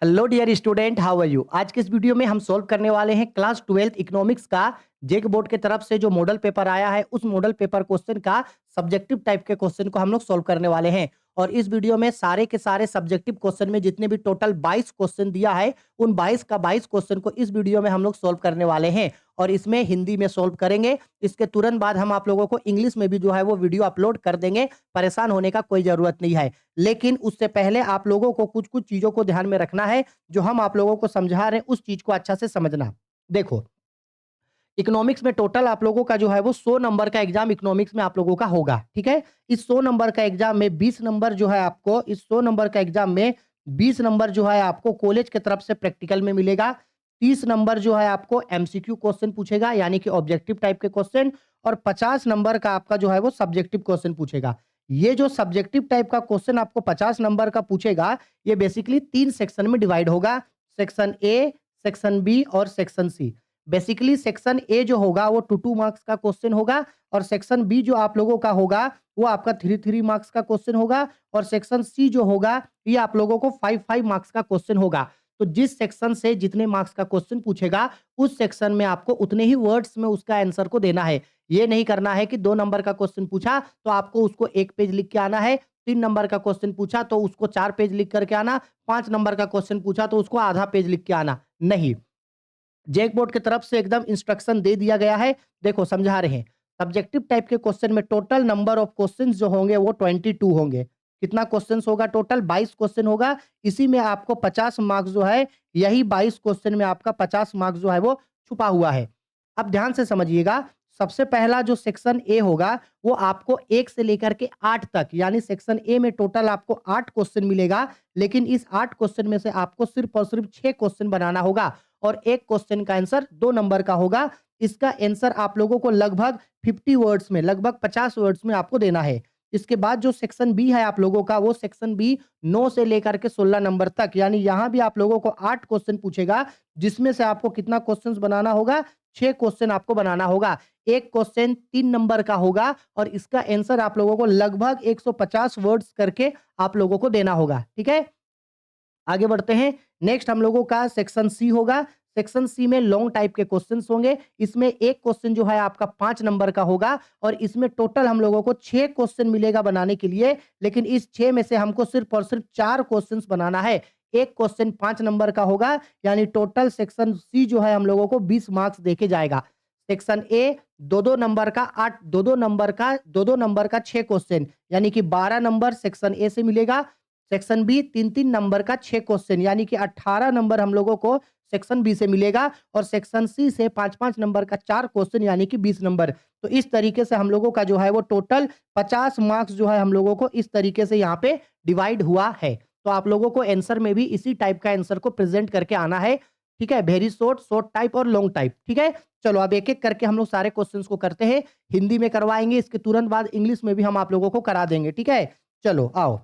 Hello dear student, how are you. आज के इस वीडियो में हम सॉल्व करने वाले हैं क्लास 12 इकोनॉमिक्स का जेक बोर्ड की तरफ से जो मॉडल पेपर आया है उस मॉडल पेपर क्वेश्चन का सब्जेक्टिव टाइप के क्वेश्चन को हम लोग सॉल्व करने वाले हैं। और इस वीडियो में सारे के सारे सब्जेक्टिव क्वेश्चन में जितने भी टोटल 22 क्वेश्चन दिया है उन 22 का 22 क्वेश्चन को इस वीडियो में हम लोग सॉल्व करने वाले हैं और इसमें हिंदी में सॉल्व करेंगे। इसके तुरंत बाद हम आप लोगों को इंग्लिश में भी जो है वो वीडियो अपलोड कर देंगे। परेशान होने का कोई जरूरत नहीं है, लेकिन उससे पहले आप लोगों को कुछ कुछ चीजों को ध्यान में रखना है। जो हम आप लोगों को समझा रहे हैं उस चीज को अच्छा से समझना। देखो, इकोनॉमिक्स में टोटल आप लोगों का जो है वो 100 नंबर का एग्जाम इकोनॉमिक्स में आप लोगों का होगा। ठीक है, इस 100 नंबर का एग्जाम में 20 नंबर जो है आपको, इस 100 नंबर का एग्जाम में 20 नंबर जो है आपको कॉलेज की तरफ से प्रैक्टिकल में मिलेगा। 30 नंबर जो है आपको एमसीक्यू क्वेश्चन पूछेगा यानी कि ऑब्जेक्टिव टाइप के क्वेश्चन, और 50 नंबर का आपका जो है वो सब्जेक्टिव क्वेश्चन पूछेगा। ये जो सब्जेक्टिव टाइप का क्वेश्चन आपको 50 नंबर का पूछेगा, ये बेसिकली 3 सेक्शन में डिवाइड होगा। सेक्शन ए, सेक्शन बी और section C. Basically section A जो होगा वो 2 मार्क्स का क्वेश्चन होगा, और सेक्शन बी जो आप लोगों का होगा वो आपका 3 मार्क्स का क्वेश्चन होगा, और सेक्शन सी जो होगा ये आप लोगों को 5 मार्क्स का क्वेश्चन होगा। तो जिस सेक्शन से जितने मार्क्स का क्वेश्चन पूछेगा उस सेक्शन में आपको उतने ही वर्ड्स में उसका आंसर को देना है। ये नहीं करना है कि 2 नंबर का क्वेश्चन पूछा तो आपको उसको 1 पेज लिख के आना है, 3 नंबर का क्वेश्चन पूछा तो उसको 4 पेज लिख करके आना, 5 नंबर का क्वेश्चन पूछा तो उसको आधा पेज लिख के आना। नहीं, जेक बोर्ड की तरफ से एकदम इंस्ट्रक्शन दे दिया गया है। देखो समझा रहे हैं, सब्जेक्टिव टाइप के क्वेश्चन में टोटल नंबर ऑफ क्वेश्चंस जो होंगे वो 22 होंगे। कितना क्वेश्चंस होगा? टोटल 22 क्वेश्चन होगा। इसी में आपको 50 मार्क्स जो है, यही 22 क्वेश्चन में आपका 50 मार्क्स जो है वो छुपा हुआ है। अब ध्यान से समझिएगा, सबसे पहला जो सेक्शन ए होगा वो आपको 1 से लेकर के 8 तक, यानी सेक्शन ए में टोटल आपको 8 क्वेश्चन मिलेगा, लेकिन इस 8 क्वेश्चन में से आपको सिर्फ और सिर्फ 6 क्वेश्चन बनाना होगा और एक क्वेश्चन का आंसर 2 नंबर का होगा। इसका आंसर आप लोगों को लगभग 50 वर्ड्स में, लगभग 50 वर्ड्स में आपको देना है। इसके बाद जो सेक्शन बी है आप लोगों का, वो सेक्शन बी 9 से लेकर के 16 नंबर तक, यानी यहां भी आप लोगों को 8 क्वेश्चन पूछेगा, जिसमें से आपको कितना क्वेश्चंस बनाना होगा? 6 क्वेश्चन आपको बनाना होगा। एक क्वेश्चन 3 नंबर का होगा और इसका आंसर आप लोगों को लगभग 150 वर्ड्स करके आप लोगों को देना होगा। ठीक है, आगे बढ़ते हैं। नेक्स्ट हम लोगों का सेक्शन सी होगा। सेक्शन सी में लॉन्ग टाइप के क्वेश्चंस होंगे। इसमें एक क्वेश्चन जो है आपका 5 नंबर का होगा और इसमें टोटल हम लोगों को 6 क्वेश्चन मिलेगा बनाने के लिए, लेकिन इस 6 में से हमको सिर्फ और सिर्फ 4 क्वेश्चंस बनाना है। एक क्वेश्चन 5 नंबर का होगा, यानी टोटल सेक्शन सी जो है हम लोगों को 20 मार्क्स देके जाएगा। सेक्शन ए 2-2 नंबर का 8, 2-2 नंबर का 6 क्वेश्चन, यानी कि 12 नंबर सेक्शन ए से मिलेगा। सेक्शन बी 3-3 नंबर का 6 क्वेश्चन, यानी कि 18 नंबर हम लोगों को सेक्शन बी से मिलेगा, और सेक्शन सी से 5-5 नंबर का 4 क्वेश्चन, यानी कि 20 नंबर। तो इस तरीके से हम लोगों का जो है वो टोटल 50 मार्क्स जो है हम लोगों को इस तरीके से यहाँ पे डिवाइड हुआ है। तो आप लोगों को आंसर में भी इसी टाइप का आंसर को प्रेजेंट करके आना है। ठीक है, वेरी शॉर्ट, शॉर्ट टाइप और लॉन्ग टाइप। ठीक है, चलो अब एक एक करके हम लोग सारे क्वेश्चंस को करते हैं। हिंदी में करवाएंगे, इसके तुरंत बाद इंग्लिश में भी हम आप लोगों को करा देंगे। ठीक है, चलो आओ।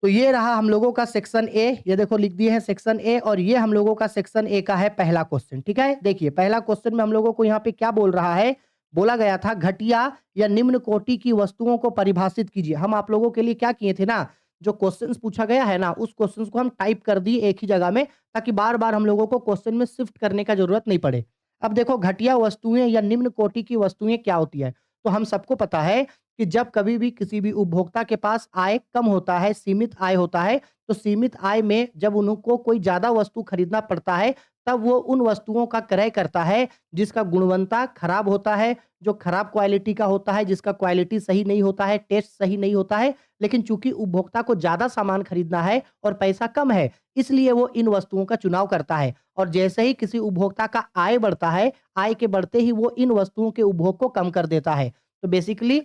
तो ये रहा हम लोगों का सेक्शन ए, ये देखो लिख दिए हैं सेक्शन ए, और ये हम लोगों का सेक्शन ए का है पहला क्वेश्चन। ठीक है, देखिए पहला क्वेश्चन में हम लोगों को यहाँ पे क्या बोल रहा है, बोला गया था घटिया या निम्न कोटि की वस्तुओं को परिभाषित कीजिए। हम आप लोगों के लिए क्या किए थे ना, जो क्वेश्चंस पूछा गया है ना उस क्वेश्चंस को हम टाइप कर दिए एक ही जगह में, ताकि बार बार हम लोगों को क्वेश्चन में शिफ्ट करने का जरूरत नहीं पड़े। अब देखो, घटिया वस्तुएं या निम्न कोटि की वस्तुएं क्या होती है, तो हम सबको पता है कि जब कभी भी किसी भी उपभोक्ता के पास आय कम होता है, सीमित आय होता है, तो सीमित आय में जब उनको कोई ज्यादा वस्तु खरीदना पड़ता है, तब वो उन वस्तुओं का क्रय करता है जिसका गुणवत्ता खराब होता है, जो खराब क्वालिटी का होता है, जिसका क्वालिटी सही नहीं होता है, टेस्ट सही नहीं होता है। लेकिन चूंकि उपभोक्ता को ज्यादा सामान खरीदना है और पैसा कम है, इसलिए वो इन वस्तुओं का चुनाव करता है। और जैसे ही किसी उपभोक्ता का आय बढ़ता है, आय के बढ़ते ही वो इन वस्तुओं के उपभोग को कम कर देता है। तो बेसिकली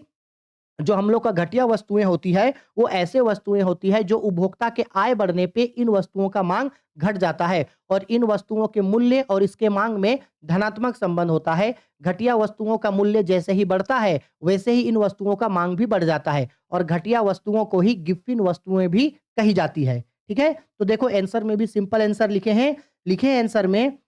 जो हम लोग का घटिया वस्तुएं होती है, वो ऐसे वस्तुएं होती है जो उपभोक्ता के आय बढ़ने पे इन वस्तुओं का मांग घट जाता है, और इन वस्तुओं के मूल्य और इसके मांग में धनात्मक संबंध होता है। घटिया वस्तुओं का मूल्य जैसे ही बढ़ता है, वैसे ही इन वस्तुओं का मांग भी बढ़ जाता है, और घटिया वस्तुओं को ही गिफ्टिन वस्तुएं भी कही जाती है। ठीक है, तो देखो आंसर में भी सिंपल आंसर लिखे हैं। लिखे आंसर में,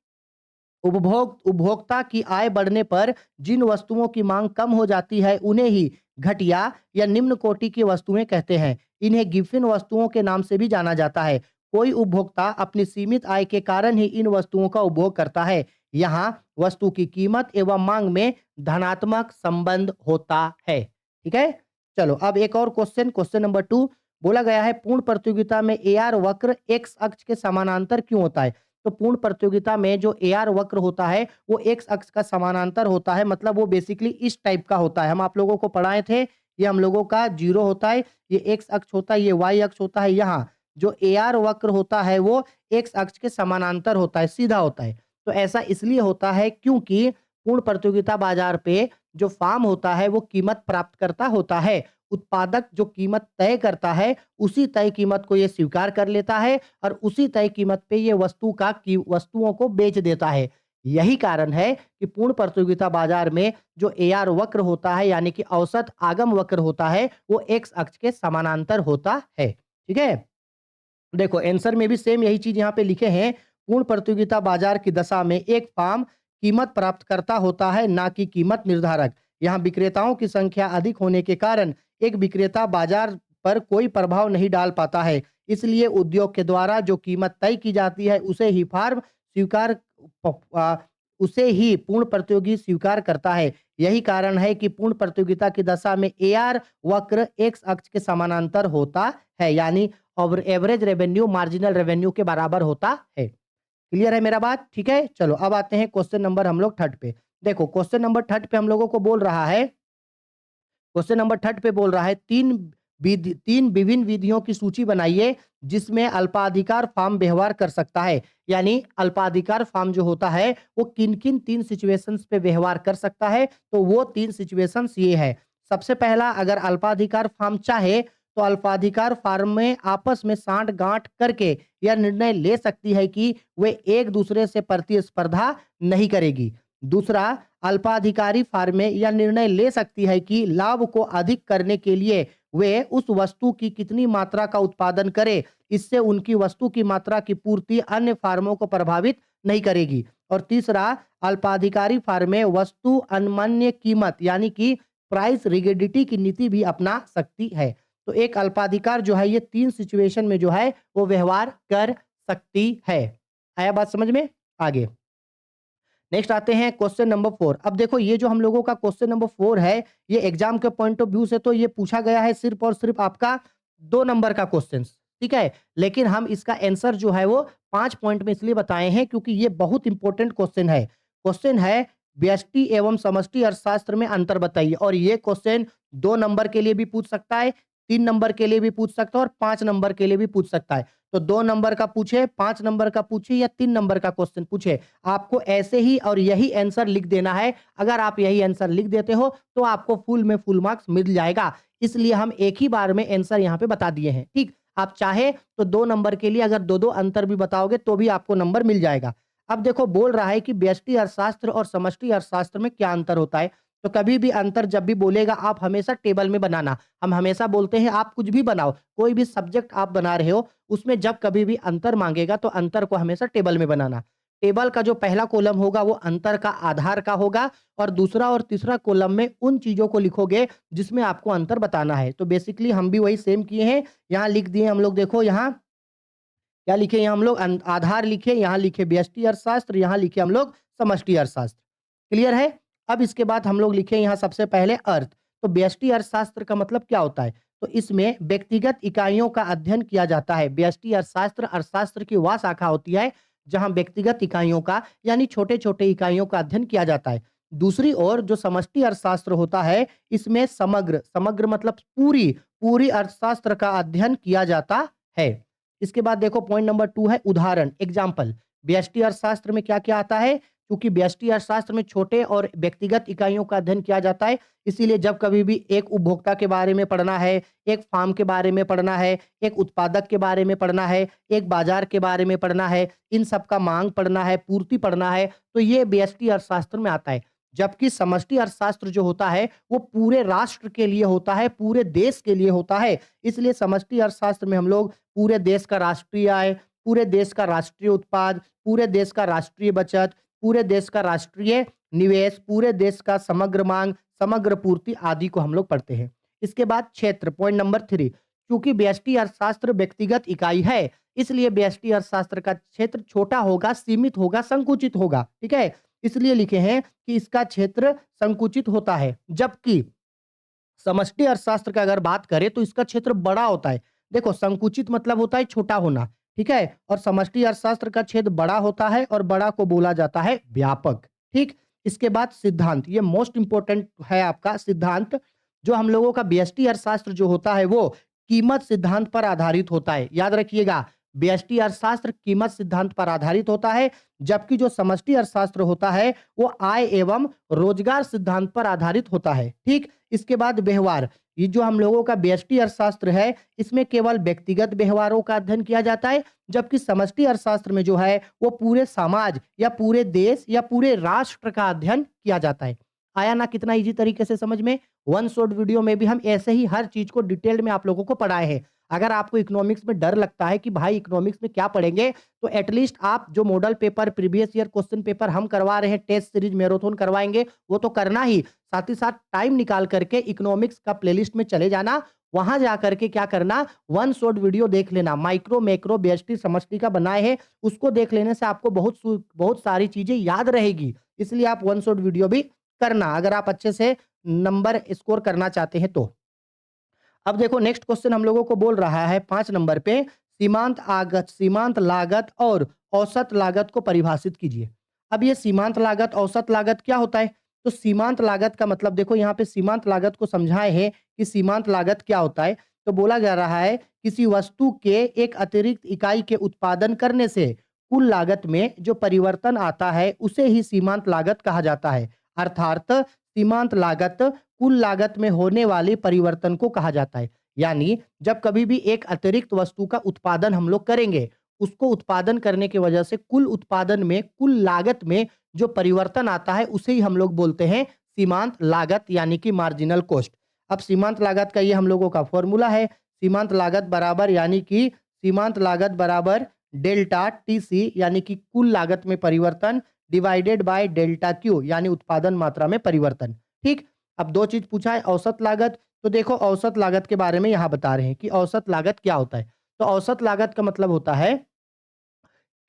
उपभोक्ता की आय बढ़ने पर जिन वस्तुओं की मांग कम हो जाती है उन्हें ही घटिया या निम्न कोटि की वस्तुएं कहते हैं। इन्हें गिफिन वस्तुओं के नाम से भी जाना जाता है। कोई उपभोक्ता अपनी सीमित आय के कारण ही इन वस्तुओं का उपभोग करता है। यहाँ वस्तु की कीमत एवं मांग में धनात्मक संबंध होता है। ठीक है? चलो अब एक और क्वेश्चन नंबर 2 बोला गया है पूर्ण प्रतियोगिता में एआर वक्र एक्स अक्ष के समानांतर क्यों होता है? तो पूर्ण प्रतियोगिता में जो एआर वक्र होता है वो एक्स अक्ष का समानांतर होता है, मतलब वो बेसिकली इस टाइप का होता है। हम आप लोगों को पढ़ाए थे, ये हम लोगों का 0 होता है, ये एक्स अक्ष होता है, ये वाई अक्ष होता है। यहाँ जो एआर वक्र होता है वो एक्स अक्ष के समानांतर होता है, सीधा होता है। तो ऐसा इसलिए होता है क्योंकि पूर्ण प्रतियोगिता बाजार पे जो फार्म होता है वो कीमत प्राप्तकर्ता होता है। उत्पादक जो कीमत तय करता है उसी तय कीमत को ये स्वीकार कर लेता है और उसी तय कीमत पे ये वस्तुओं को बेच देता है। यही कारण है कि पूर्ण प्रतियोगिता बाजार में जो एआर वक्र होता है यानी कि औसत आगम वक्र होता है वो एक्स अक्ष के समानांतर होता है। ठीक है? देखो आंसर में भी सेम यही चीज यहाँ पे लिखे हैं। पूर्ण प्रतियोगिता बाजार की दशा में एक फार्म कीमत प्राप्तकर्ता होता है, ना कि कीमत निर्धारक। यहाँ विक्रेताओं की संख्या अधिक होने के कारण एक विक्रेता बाजार पर कोई प्रभाव नहीं डाल पाता है। इसलिए उद्योग के द्वारा जो कीमत तय की जाती है उसे ही पूर्ण प्रतियोगी स्वीकार करता है। यही कारण है कि पूर्ण प्रतियोगिता की दशा में एआर वक्र एक्स अक्ष के समानांतर होता है, यानी और एवरेज रेवेन्यू मार्जिनल रेवेन्यू के बराबर होता है। क्लियर है मेरा बात? ठीक है? चलो अब आते हैं क्वेश्चन नंबर हम लोग थर्ड पे। देखो क्वेश्चन नंबर थर्ड पे हम लोगों को बोल रहा है, क्वेश्चन नंबर थर्ड पे बोल रहा है तीन विभिन्न विधियों की सूची बनाइए जिसमें अल्पाधिकार फार्म व्यवहार कर सकता है। यानी अल्पाधिकार फार्म जो होता है वो किन किन तीन सिचुएशंस पे व्यवहार कर सकता है, तो वो तीन सिचुएशंस ये है। सबसे पहला, अगर अल्पाधिकार फार्म चाहे तो अल्पाधिकार फार्म में आपस में सांठ गांठ करके यह निर्णय ले सकती है कि वे एक दूसरे से प्रतिस्पर्धा नहीं करेगी। दूसरा, अल्पाधिकारी फार्में यह निर्णय ले सकती है कि लाभ को अधिक करने के लिए वे उस वस्तु की कितनी मात्रा का उत्पादन करें, इससे उनकी वस्तु की मात्रा की पूर्ति अन्य फार्मों को प्रभावित नहीं करेगी। और तीसरा, अल्पाधिकारी फार्में वस्तु अनमन्य कीमत यानी कि प्राइस रिगिडिटी की नीति भी अपना सकती है। तो एक अल्पाधिकार जो है ये तीन सिचुएशन में जो है वो व्यवहार कर सकती है। आया बात समझ में? आगे नेक्स्ट आते हैं क्वेश्चन नंबर 4। अब देखो ये जो हम लोगों का क्वेश्चन नंबर 4 है, ये एग्जाम के पॉइंट ऑफ व्यू से तो ये पूछा गया है सिर्फ और सिर्फ आपका 2 नंबर का क्वेश्चन। ठीक है? लेकिन हम इसका आंसर जो है वो 5 पॉइंट में इसलिए बताए हैं क्योंकि ये बहुत इंपॉर्टेंट क्वेश्चन है। क्वेश्चन है व्यष्टि एवं समष्टि अर्थशास्त्र में अंतर बताइए, और ये क्वेश्चन 2 नंबर के लिए भी पूछ सकता है, 3 नंबर के लिए भी पूछ सकता है और 5 नंबर के लिए भी पूछ सकता है। तो 2 नंबर का पूछे, 5 नंबर का पूछे या 3 नंबर का क्वेश्चन पूछे, आपको ऐसे ही और यही आंसर लिख देना है। अगर आप यही आंसर लिख देते हो तो आपको फुल में फुल मार्क्स मिल जाएगा। इसलिए हम एक ही बार में आंसर यहाँ पे बता दिए हैं। ठीक? आप चाहे तो 2 नंबर के लिए अगर 2-2 अंतर भी बताओगे तो भी आपको नंबर मिल जाएगा। अब देखो बोल रहा है कि व्यष्टि अर्थशास्त्र और समष्टि अर्थशास्त्र में क्या अंतर होता है? तो कभी भी अंतर जब भी बोलेगा आप हमेशा टेबल में बनाना। हम हमेशा बोलते हैं आप कुछ भी बनाओ, कोई भी सब्जेक्ट आप बना रहे हो उसमें जब कभी भी अंतर मांगेगा तो अंतर को हमेशा टेबल में बनाना। टेबल का जो पहला कॉलम होगा वो अंतर का आधार का होगा और दूसरा और तीसरा कॉलम में उन चीजों को लिखोगे जिसमें आपको अंतर बताना है। तो बेसिकली हम भी वही सेम किए हैं, यहाँ लिख दिए हम लोग। देखो यहाँ क्या लिखे, यहाँ हम लोग आधार लिखे, यहाँ लिखे व्यष्टि अर्थशास्त्र, यहाँ लिखे हम लोग समष्टि अर्थशास्त्र। क्लियर है? अब इसके बाद हम लोग लिखे यहाँ सबसे पहले अर्थ। तो व्यष्टि अर्थशास्त्र का मतलब क्या होता है? तो इसमें व्यक्तिगत इकाइयों का अध्ययन किया जाता है। व्यष्टि अर्थशास्त्र अर्थशास्त्र की वह शाखा होती है जहां व्यक्तिगत इकाइयों का यानी छोटे छोटे इकाइयों का अध्ययन किया जाता है। दूसरी ओर जो समष्टि अर्थशास्त्र होता है इसमें समग्र समग्र मतलब पूरी पूरी अर्थशास्त्र का अध्ययन किया जाता है। इसके बाद देखो पॉइंट नंबर 2 है उदाहरण, एग्जाम्पल। व्यष्टि अर्थशास्त्र में क्या क्या आता है? क्योंकि व्यष्टि अर्थशास्त्र में छोटे और व्यक्तिगत इकाइयों का अध्ययन किया जाता है, इसीलिए जब कभी भी एक उपभोक्ता के बारे में पढ़ना है, एक फार्म के बारे में पढ़ना है, एक उत्पादक के बारे में पढ़ना है, एक बाजार के बारे में पढ़ना है, इन सब का मांग पढ़ना है, पूर्ति पढ़ना है, तो ये व्यष्टि अर्थशास्त्र में आता है। जबकि समष्टि अर्थशास्त्र जो होता है वो पूरे राष्ट्र के लिए होता है, पूरे देश के लिए होता है। इसलिए समष्टि अर्थशास्त्र में हम लोग पूरे देश का राष्ट्रीय आय, पूरे देश का राष्ट्रीय उत्पाद, पूरे देश का राष्ट्रीय बचत, पूरे देश का राष्ट्रीय निवेश, पूरे देश का समग्र मांग, समग्र पूर्ति आदि को हम लोग पढ़ते हैं। इसके बाद क्षेत्र, पॉइंट नंबर 3। चूंकि व्यष्टि अर्थशास्त्र व्यक्तिगत इकाई है इसलिए व्यष्टि अर्थशास्त्र का क्षेत्र छोटा होगा, सीमित होगा, संकुचित होगा। ठीक है, इसलिए लिखे हैं कि इसका क्षेत्र संकुचित होता है, जबकि समष्टि अर्थशास्त्र का अगर बात करें तो इसका क्षेत्र बड़ा होता है। देखो, संकुचित मतलब होता है छोटा होना, ठीक है, और समष्टि अर्थशास्त्र का क्षेत्र बड़ा होता है और बड़ा को बोला जाता है व्यापक। ठीक, इसके बाद सिद्धांत, ये मोस्ट इंपोर्टेंट है आपका सिद्धांत। जो हम लोगों का व्यष्टि अर्थशास्त्र जो होता है वो कीमत सिद्धांत पर आधारित होता है। याद रखिएगा, व्यष्टि अर्थशास्त्र कीमत सिद्धांत पर आधारित होता है, जबकि जो समष्टि अर्थशास्त्र होता है वो आय एवं रोजगार सिद्धांत पर आधारित होता है। ठीक, इसके बाद व्यवहार, ये जो हम लोगों का व्यष्टि अर्थशास्त्र है इसमें केवल व्यक्तिगत व्यवहारों का अध्ययन किया जाता है, जबकि समष्टि अर्थशास्त्र में जो है वो पूरे समाज या पूरे देश या पूरे राष्ट्र का अध्ययन किया जाता है। आया ना कितना इजी तरीके से समझ में? वन शॉट वीडियो में भी हम ऐसे ही हर चीज को डिटेल्ड में आप लोगों को पढ़ाए हैं। अगर आपको इकोनॉमिक्स में डर लगता है कि भाई इकोनॉमिक्स में क्या पढ़ेंगे, तो एटलीस्ट आप जो model paper, previous year question paper हम करवा रहे हैं, टेस्ट सीरीज मैराथन करवाएंगे, वो तो करना ही, साथ ही साथ टाइम निकाल करके इकोनॉमिक्स का प्लेलिस्ट में चले जाना, वहां जा करके क्या करना, वन शॉट वीडियो देख लेना, माइक्रो मैक्रो व्यष्टि समष्टि का बनाए हैं, उसको देख लेने से आपको बहुत सारी चीजें याद रहेगी। इसलिए आप वन शॉट वीडियो भी करना, अगर आप अच्छे से नंबर स्कोर करना चाहते हैं तो। अब देखो, नेक्स्ट क्वेश्चन हम लोगों को बोल रहा है 5 नंबर पे, सीमांत लागत और औसत लागत को परिभाषित कीजिए। अब ये सीमांत लागत, औसत लागत क्या होता है? तो सीमांत लागत का मतलब देखो, यहाँ पे सीमांत लागत को समझाए हैं कि सीमांत लागत क्या होता है। तो बोला जा रहा है किसी वस्तु के एक अतिरिक्त इकाई के उत्पादन करने से कुल लागत में जो परिवर्तन आता है उसे ही सीमांत लागत कहा जाता है। अर्थात सीमांत लागत कुल लागत में होने वाले परिवर्तन को कहा जाता है। यानी जब कभी भी एक अतिरिक्त वस्तु का उत्पादन हम लोग करेंगे, उसको उत्पादन करने की वजह से कुल उत्पादन में, कुल लागत में जो परिवर्तन आता है उसे ही हम लोग बोलते हैं सीमांत लागत, यानी कि मार्जिनल कॉस्ट। अब सीमांत लागत का ये हम लोगों का फॉर्मूला है, सीमांत लागत बराबर, यानी कि सीमांत लागत बराबर डेल्टा टीसी, यानी कि कुल लागत में परिवर्तन, डिवाइडेड बाय डेल्टा क्यू, यानी उत्पादन मात्रा में परिवर्तन। ठीक, अब दो चीज पूछा है, औसत लागत। तो देखो, औसत लागत के बारे में यहां बता रहे हैं कि औसत लागत क्या होता है। तो औसत लागत का मतलब होता है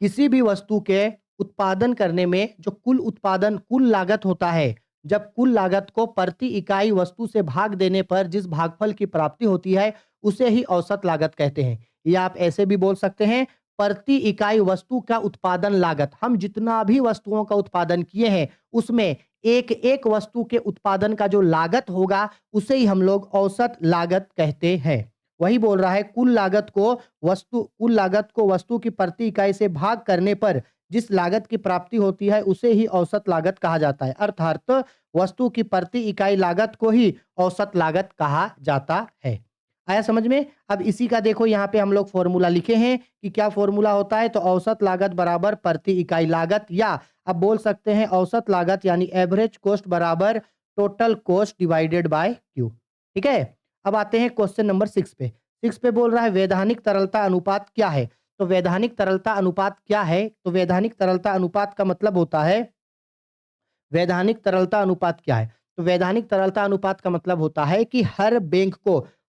किसी भी वस्तु के उत्पादन करने में जो कुल लागत होता है, जब कुल लागत को प्रति इकाई वस्तु से भाग देने पर जिस भागफल की प्राप्ति होती है उसे ही औसत लागत कहते हैं। या आप ऐसे भी बोल सकते हैं, प्रति इकाई वस्तु का उत्पादन लागत। हम जितना भी वस्तुओं का उत्पादन किए हैं उसमें एक एक वस्तु के उत्पादन का जो लागत होगा उसे ही हम लोग औसत लागत कहते हैं। वही बोल रहा है, कुल लागत को वस्तु की प्रति इकाई से भाग करने पर जिस लागत की प्राप्ति होती है उसे ही औसत लागत कहा जाता है। अर्थात वस्तु की प्रति इकाई लागत को ही औसत लागत कहा जाता है। आया समझ में? अब इसी का देखो, यहाँ पे हम लोग फॉर्मूला लिखे हैं कि क्या फॉर्मूला होता है। तो औसत लागत बराबर प्रति इकाई लागत, या अब बोल सकते हैं औसत लागत यानी एवरेज कॉस्ट बराबर total cost divided by Q. ठीक है, अब आते हैं क्वेश्चन नंबर 6 पे। 6 पे बोल रहा है वैधानिक तरलता अनुपात क्या है। तो वैधानिक तरलता अनुपात क्या है? तो वैधानिक तरलता अनुपात का मतलब होता है, वैधानिक तरलता अनुपात क्या है? तो वैधानिक तरलता अनुपात का मतलब होता है कि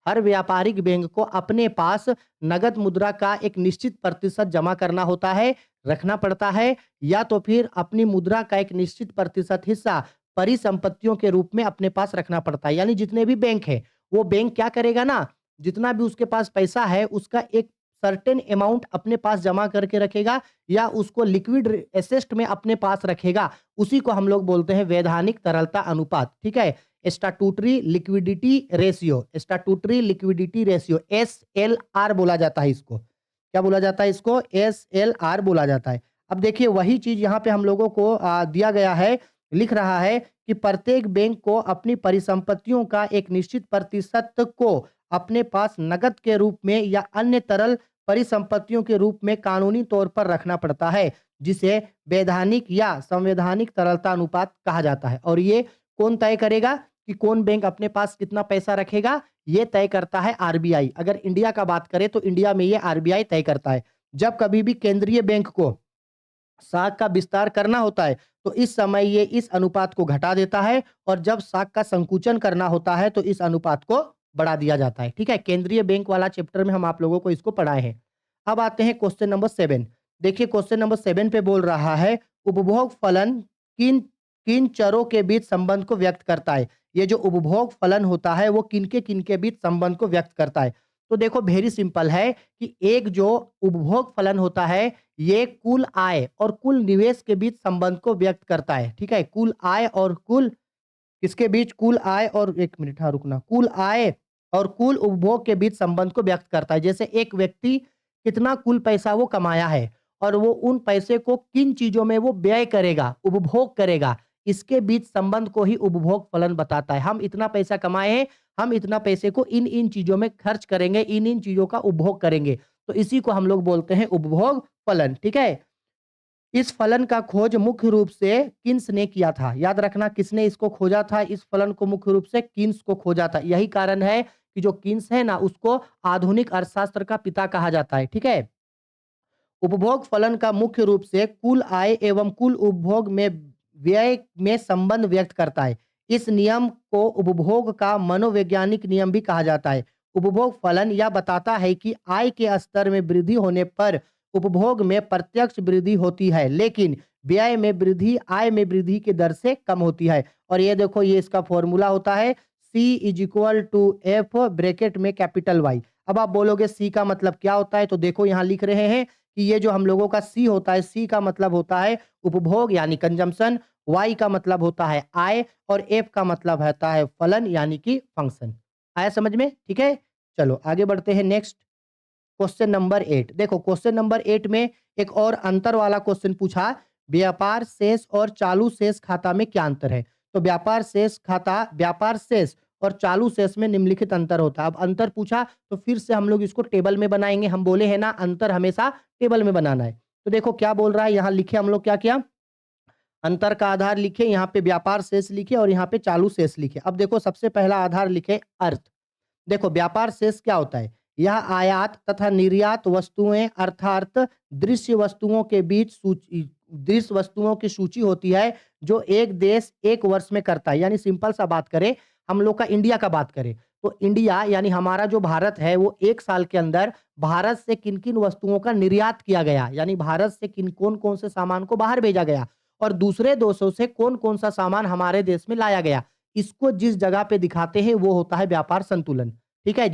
हर व्यापारिक बैंक को अपने पास नगद मुद्रा का एक निश्चित प्रतिशत जमा करना होता है, रखना पड़ता है, या तो फिर अपनी मुद्रा का एक निश्चित प्रतिशत हिस्सा परिसंपत्तियों के रूप में अपने पास रखना पड़ता है। यानी जितने भी बैंक है, वो बैंक क्या करेगा ना, जितना भी उसके पास पैसा है उसका एक सर्टेन अमाउंट अपने पास जमा करके रखेगा, या उसको लिक्विड एसेट में अपने पास रखेगा। उसी को हम लोग बोलते हैं वैधानिक तरलता अनुपात। ठीक है, statutory liquidity ratio, statutory liquidity ratio, SLR बोला जाता है इसको। क्या बोला जाता है इसको? SLR बोला जाता है। अब देखिए, वही चीज यहाँ पे हम लोगों को दिया गया है, लिख रहा है कि प्रत्येक बैंक को अपनी परिसंपत्तियों का एक निश्चित प्रतिशत को अपने पास नकद के रूप में या अन्य तरल परिसंपत्तियों के रूप में कानूनी तौर पर रखना पड़ता है, जिसे वैधानिक या संवैधानिक तरलता अनुपात कहा जाता है। और ये कौन तय करेगा कि कौन बैंक अपने पास कितना पैसा रखेगा? ये तय करता है आरबीआई। अगर इंडिया का बात करें तो इंडिया में ये आरबीआई तय करता है। जब कभी भी केंद्रीय बैंक को साख का विस्तार करना होता है तो इस समय ये इस अनुपात को घटा देता है, और जब साख का संकुचन करना होता है तो इस अनुपात को बढ़ा दिया जाता है। ठीक है, केंद्रीय बैंक वाला चैप्टर में हम आप लोगों को इसको पढ़ाए हैं। अब आते हैं क्वेश्चन नंबर 7। देखिए क्वेश्चन नंबर 7 पे बोल रहा है उपभोग फलन किन किन चरों के बीच संबंध को व्यक्त करता है। ये जो उपभोग फलन होता है वो किन के बीच संबंध को व्यक्त करता है। तो देखो वेरी सिंपल है कि एक जो उपभोग फलन होता है ये कुल आय और कुल निवेश के बीच संबंध को व्यक्त करता है। ठीक है, कुल आय और कुल किसके बीच, कुल आय और एक मिनट हाँ रुकना, कुल आय और कुल उपभोग के बीच संबंध को व्यक्त करता है। जैसे एक व्यक्ति कितना कुल पैसा वो कमाया है और वो उन पैसे को किन चीजों में वो व्यय करेगा, उपभोग करेगा, इसके बीच संबंध को ही उपभोग फलन बताता है। हम इतना पैसा कमाए हैं, हम इतना पैसे को इन इन चीजों में खर्च करेंगे, इन इन चीजों का उपभोग करेंगे, तो इसी को हम लोग बोलते हैं उपभोग फलन। ठीक है, इस फलन का खोज मुख्य रूप से किन्स ने किया था। याद रखना किसने इसको खोजा था, इस फलन को मुख्य रूप से किन्स को खोजा था। यही कारण है कि जो किन्स है ना उसको आधुनिक अर्थशास्त्र का पिता कहा जाता है। ठीक है, उपभोग फलन का मुख्य रूप से कुल आय एवं कुल उपभोग में व्यय में संबंध व्यक्त करता है। इस नियम को उपभोग का मनोवैज्ञानिक नियम भी कहा जाता है। उपभोग फलन यह बताता है कि आय के स्तर में वृद्धि होने पर उपभोग में प्रत्यक्ष वृद्धि होती है, लेकिन व्यय में वृद्धि आय में वृद्धि की दर से कम होती है। और ये देखो ये इसका फॉर्मूला होता है C=F ब्रैकेट में कैपिटल Y। अब आप बोलोगे C का मतलब क्या होता है, तो देखो यहाँ लिख रहे हैं कि ये जो हम लोगों का सी होता है, सी का मतलब होता है उपभोग यानी कंजम्पशन, वाई का मतलब होता है आय और एफ का मतलब होता है फलन यानी कि फंक्शन। आया समझ में? ठीक है, चलो आगे बढ़ते हैं। Next question number 8। देखो क्वेश्चन नंबर 8 में एक और अंतर वाला क्वेश्चन पूछा, व्यापार शेष और चालू शेष खाता में क्या अंतर है। तो व्यापार शेष और चालू शेष में निम्नलिखित अंतर होता है। अब अंतर पूछा तो फिर से हम लोग इसको टेबल में बनाएंगे। हम बोले हैं ना अंतर हमेशा टेबल में बनाना है। तो देखो क्या बोल रहा है, यहाँ लिखे हम लोग क्या किया, अंतर का आधार लिखे, यहाँ पे व्यापार शेष लिखे और यहाँ पे चालू शेष लिखे। अब देखो सबसे पहला आधार लिखे अर्थ। देखो व्यापार शेष क्या होता है, यह आयात तथा निर्यात वस्तुएं अर्थात दृश्य वस्तुओं की सूची होती है जो एक देश एक वर्ष में करता है। यानी सिंपल सा बात करें, हम लोग का इंडिया का बात करें तो इंडिया यानी हमारा जो भारत है वो एक साल के अंदर भारत से किन किन वस्तुओं का निर्यात किया गया, यानी भारत से किन कौन कौन से सामान को बाहर भेजा गया और दूसरे देशों से कौन कौन सा सामान हमारे देश में लाया गया, इसको जिस जगह पे दिखाते हैं वो होता है व्यापार संतुलन। ठीक है,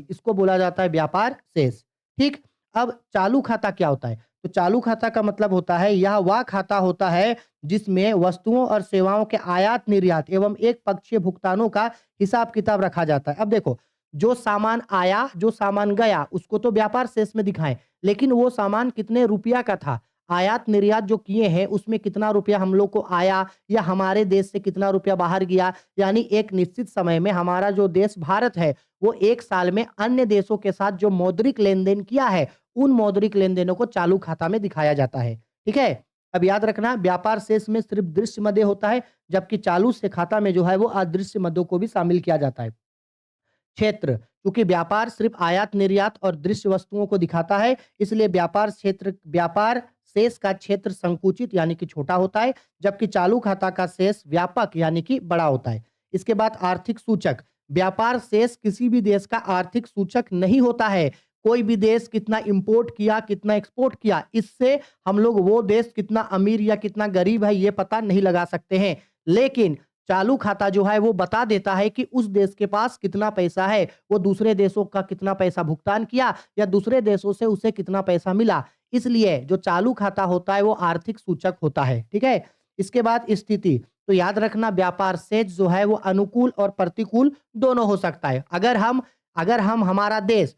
इसको बोला जाता है व्यापार शेष। ठीक, अब चालू खाता क्या होता है, तो चालू खाता का मतलब होता है यह वह खाता होता है जिसमें वस्तुओं और सेवाओं के आयात निर्यात एवं एक पक्षीय भुगतानों का हिसाब किताब रखा जाता है। अब देखो जो सामान आया जो सामान गया उसको तो व्यापार शेष में दिखाएं, लेकिन वो सामान कितने रुपया का था, आयात निर्यात जो किए हैं उसमें कितना रुपया हम लोग को आया या हमारे देश से कितना रुपया बाहर गया, यानी एक निश्चित समय में हमारा जो देश भारत है वो एक साल में अन्य देशों के साथ जो मौद्रिक लेन देन किया है उन मौद्रिक लेन देनों को चालू खाता में दिखाया जाता है। ठीक है, अब याद रखना व्यापार शेष में सिर्फ दृश्य मध्य होता है, जबकि चालू से खाता में जो है वो अदृश्य मदों को भी शामिल किया जाता है। क्षेत्र, क्योंकि व्यापार सिर्फ आयात निर्यात और दृश्य वस्तुओं को दिखाता है इसलिए व्यापार शेष का क्षेत्र संकुचित यानी कि छोटा होता है, जबकि चालू खाता का शेष व्यापक यानी कि बड़ा होता है। इसके बाद आर्थिक सूचक, व्यापार शेष किसी भी देश का आर्थिक सूचक नहीं होता है। कोई भी देश कितना इंपोर्ट किया कितना एक्सपोर्ट किया इससे हम लोग वो देश कितना अमीर या कितना गरीब है ये पता नहीं लगा सकते हैं, लेकिन चालू खाता जो है वो बता देता है कि उस देश के पास कितना पैसा है, वो दूसरे देशों का कितना पैसा भुगतान किया या दूसरे देशों से उसे कितना पैसा मिला। इसलिए जो चालू खाता होता है वो आर्थिक सूचक होता है। ठीक है, इसके बाद स्थिति, तो याद रखना व्यापार शेष जो है वो अनुकूल और प्रतिकूल दोनों हो सकता है। अगर हम हमारा देश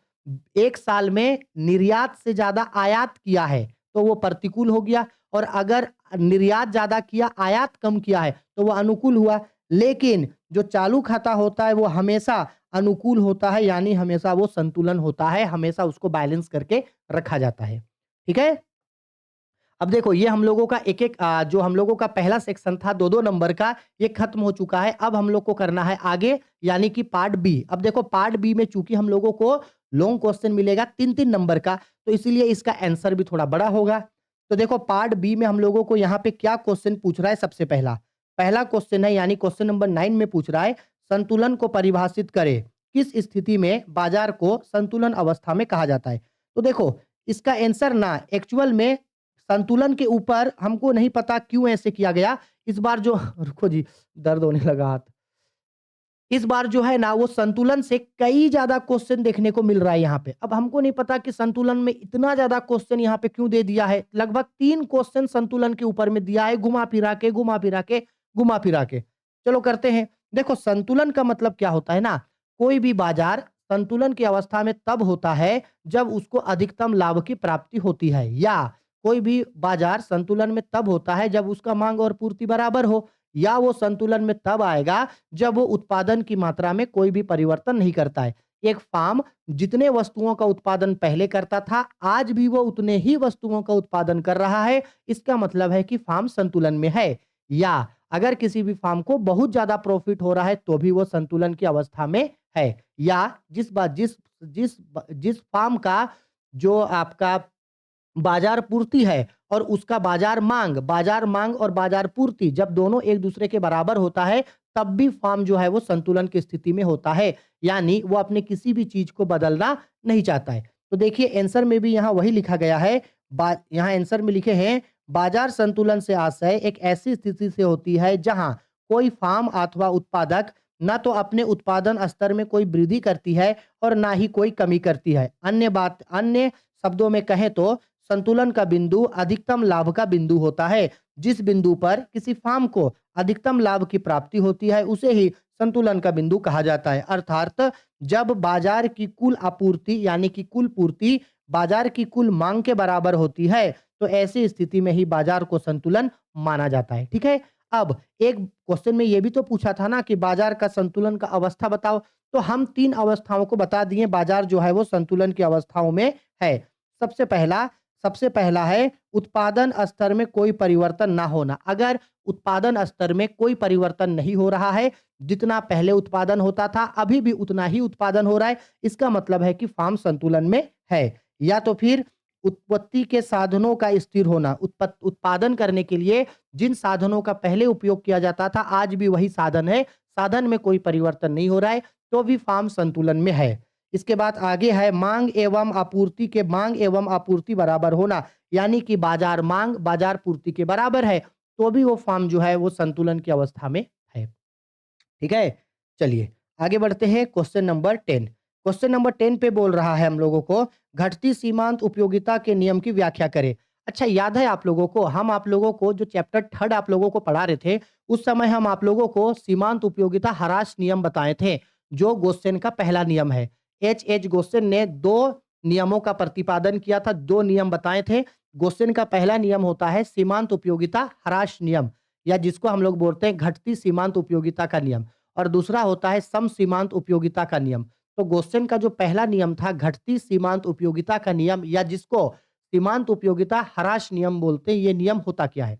एक साल में निर्यात से ज्यादा आयात किया है तो वो प्रतिकूल हो गया, और अगर निर्यात ज्यादा किया आयात कम किया है तो वो अनुकूल हुआ। लेकिन जो चालू खाता होता है वो हमेशा अनुकूल होता है, यानी हमेशा वो संतुलन होता है, हमेशा उसको बैलेंस करके रखा जाता है। ठीक है, अब देखो ये हम लोगों का जो हम लोगों का पहला सेक्शन था 2-2 नंबर का ये खत्म हो चुका है। अब हम लोग को करना है आगे यानी कि पार्ट बी। अब देखो पार्ट बी में चूंकि हम लोगों को लॉन्ग क्वेश्चन मिलेगा 3-3 नंबर का तो इसीलिए इसका आंसर भी थोड़ा बड़ा होगा। तो देखो पार्ट बी में हम लोगों को यहाँ पे क्या क्वेश्चन पूछ रहा है, सबसे पहला क्वेश्चन है यानी क्वेश्चन नंबर 9 में पूछ रहा है संतुलन को परिभाषित करे, किस स्थिति में बाजार को संतुलन अवस्था में कहा जाता है। तो देखो इसका आंसर ना, एक्चुअल में संतुलन के ऊपर हमको नहीं पता क्यों ऐसे किया गया। इस बार जो रुको जी, दर्द होने लगा हाथ। इस बार जो है ना वो संतुलन से कई ज़्यादा क्वेश्चन देखने को मिल रहा है यहाँ पे। अब हमको नहीं पता कि संतुलन में इतना ज़्यादा क्वेश्चन यहाँ पे क्यों दे दिया है। लगभग 3 क्वेश्चन संतुलन के ऊपर में दिया है, घुमा-फिरा के, घुमा-फिरा के, घुमा-फिरा के। चलो करते हैं। देखो संतुलन का मतलब क्या होता है ना, कोई भी बाजार संतुलन की अवस्था में तब होता है जब उसको अधिकतम लाभ की प्राप्ति होती है, या कोई भी बाजार संतुलन में तब होता है जब उसका माँग और पूर्ति बराबर हो, या वो संतुलन में तब आएगा जब वो उत्पादन की मात्रा में कोई भी परिवर्तन नहीं करता है। एक फार्म जितने वस्तुओं का उत्पादन पहले करता था, आज भी वो उतने ही वस्तुओं का उत्पादन कर रहा है। इसका मतलब है कि फार्म संतुलन में है। या अगर किसी भी फार्म को बहुत ज़्यादा प्रॉफिट हो रहा है, तो भी वो संतुलन की अवस्था में है। या जिस फार्म का जो आपका बाजार पूर्ति है और उसका बाजार मांग और बाजार पूर्ति जब दोनों एक दूसरे के बराबर होता है, तब भी फर्म जो है वो संतुलन की स्थिति में होता है। यानी वो अपने किसी भी चीज को बदलना नहीं चाहता है। तो देखिए आंसर में भी यहाँ वही लिखा गया है। यहाँ आंसर में लिखे हैं, बाजार संतुलन से आशय एक ऐसी स्थिति से होती है जहां कोई फर्म अथवा उत्पादक न तो अपने उत्पादन स्तर में कोई वृद्धि करती है और ना ही कोई कमी करती है। अन्य शब्दों में कहें तो संतुलन का बिंदु अधिकतम लाभ का बिंदु होता है। जिस बिंदु पर किसी फर्म को अधिकतम लाभ की प्राप्ति होती है, उसे ही संतुलन का बिंदु कहा जाता है। अर्थात जब बाजार की कुल आपूर्ति यानी कि कुल पूर्ति बाजार की कुल मांग के बराबर होती है, तो ऐसी स्थिति में ही बाजार को संतुलन माना जाता है। ठीक है। अब एक क्वेश्चन में यह भी तो पूछा था ना कि बाजार का संतुलन का अवस्था बताओ, तो हम 3 अवस्थाओं को बता दिए। बाजार जो है वो संतुलन की अवस्थाओं में है। सबसे पहला है उत्पादन स्तर में कोई परिवर्तन ना होना। अगर उत्पादन स्तर में कोई परिवर्तन नहीं हो रहा है, जितना पहले उत्पादन होता था अभी भी उतना ही उत्पादन हो रहा है, इसका मतलब है कि फार्म संतुलन में है। या तो फिर उत्पत्ति के साधनों का स्थिर होना, उत्पादन करने के लिए जिन साधनों का पहले उपयोग किया जाता था आज भी वही साधन है, साधन में कोई परिवर्तन नहीं हो रहा है, तो भी फार्म संतुलन में है। इसके बाद आगे है मांग एवं आपूर्ति बराबर होना, यानी कि बाजार मांग बाजार पूर्ति के बराबर है, तो भी वो फर्म जो है वो संतुलन की अवस्था में है। ठीक है। चलिए आगे बढ़ते हैं। Question number 10। क्वेश्चन नंबर 10 पे बोल रहा है हम लोगों को घटती सीमांत उपयोगिता के नियम की व्याख्या करें। अच्छा याद है आप लोगों को, हम आप लोगों को जो चैप्टर 3 आप लोगों को पढ़ा रहे थे, उस समय हम आप लोगों को सीमांत उपयोगिता ह्रास नियम बताए थे, जो गोस्सेन का पहला नियम है। एच गोस्सेन ने 2 नियमों का प्रतिपादन किया था, 2 नियम बताए थे। गोस्सेन का पहला नियम होता है सीमांत उपयोगिता ह्रास नियम, या जिसको हम लोग बोलते हैं घटती सीमांत उपयोगिता का नियम, और दूसरा होता है सम सीमांत उपयोगिता का नियम। तो गोस्सेन का जो पहला नियम था घटती सीमांत उपयोगिता का नियम, या जिसको सीमांत उपयोगिता ह्रास नियम बोलते हैं, ये नियम होता क्या है?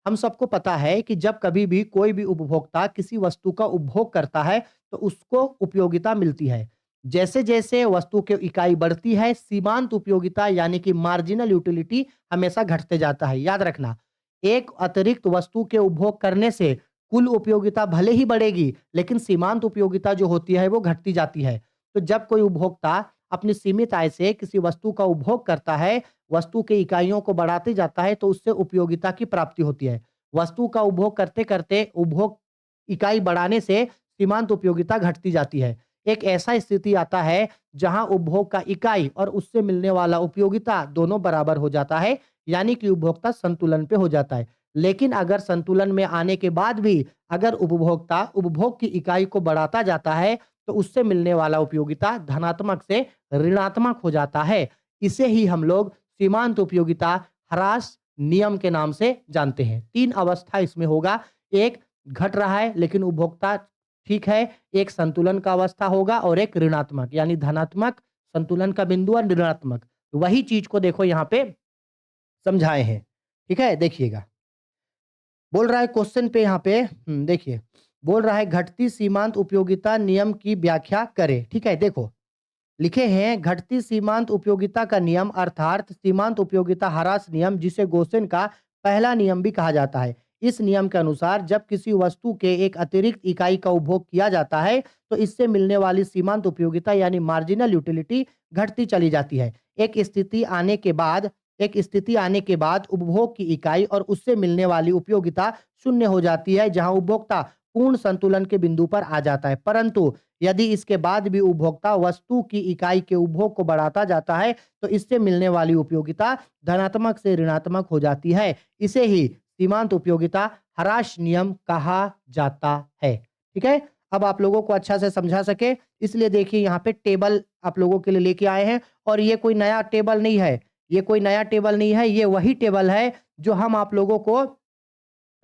हम सबको पता है कि जब कभी भी कोई भी उपभोक्ता किसी वस्तु का उपभोग करता है, तो उसको उपयोगिता मिलती है। जैसे-जैसे वस्तु की इकाई बढ़ती है, सीमांत उपयोगिता यानी कि मार्जिनल यूटिलिटी हमेशा घटते जाता है। याद रखना, एक अतिरिक्त वस्तु के उपभोग करने से कुल उपयोगिता भले ही बढ़ेगी, लेकिन सीमांत उपयोगिता जो होती है वो घटती जाती है। तो जब कोई उपभोक्ता अपनी सीमित आय से किसी वस्तु का उपभोग करता है, वस्तु के इकाइयों को बढ़ाते जाता है, तो उससे उपयोगिता की प्राप्ति होती है। वस्तु का उपभोग करते-करते उपभोग इकाई बढ़ाने से सीमांत उपयोगिता घटती जाती है। एक ऐसा स्थिति आता है जहां उपभोग का इकाई और उससे मिलने वाला उपयोगिता दोनों बराबर हो जाता है, यानी कि उपभोक्ता संतुलन पे हो जाता है। लेकिन अगर संतुलन में आने के बाद भी अगर उपभोक्ता उपभोग की इकाई को बढ़ाता जाता है, तो उससे मिलने वाला उपयोगिता धनात्मक से ऋणात्मक हो जाता है। इसे ही हम लोग सीमांत उपयोगिता ह्रास नियम के नाम से जानते हैं। 3 अवस्था इसमें होगा, एक घट रहा है लेकिन उपभोक्ता ठीक है, एक संतुलन का अवस्था होगा और एक ऋणात्मक यानी धनात्मक संतुलन का बिंदु और ऋणात्मक। वही चीज को देखो यहाँ पे समझाए हैं। ठीक है, देखिएगा। बोल रहा है क्वेश्चन पे यहाँ पे देखिए, बोल रहा है घटती सीमांत उपयोगिता नियम की व्याख्या करें। ठीक है, देखो लिखे हैं घटती सीमांत उपयोगिता का नियम अर्थात सीमांत उपयोगिता ह्रास नियम, जिसे गोसेन का पहला नियम भी कहा जाता है। इस नियम के अनुसार जब किसी वस्तु के एक अतिरिक्त इकाई का उपभोग किया जाता है तो इससे मिलने वाली सीमांत उपयोगिता यानी मार्जिनल यूटिलिटी घटती चली जाती है। एक स्थिति आने के बाद उपभोग की इकाई और उससे मिलने वाली उपयोगिता शून्य हो जाती है, जहां उपभोक्ता पूर्ण संतुलन के बिंदु पर आ जाता है। परंतु यदि इसके बाद भी उपभोक्ता वस्तु की इकाई के उपभोग को बढ़ाता जाता है तो इससे मिलने वाली उपयोगिता धनात्मक से ऋणात्मक हो जाती है। इसे ही सीमांत उपयोगिता ह्रास नियम कहा जाता है। ठीक है, अब आप लोगों को अच्छा से समझा सके इसलिए देखिए यहाँ पे टेबल आप लोगों के लिए लेके आए हैं, और ये कोई नया टेबल नहीं है, ये वही टेबल है जो हम आप लोगों को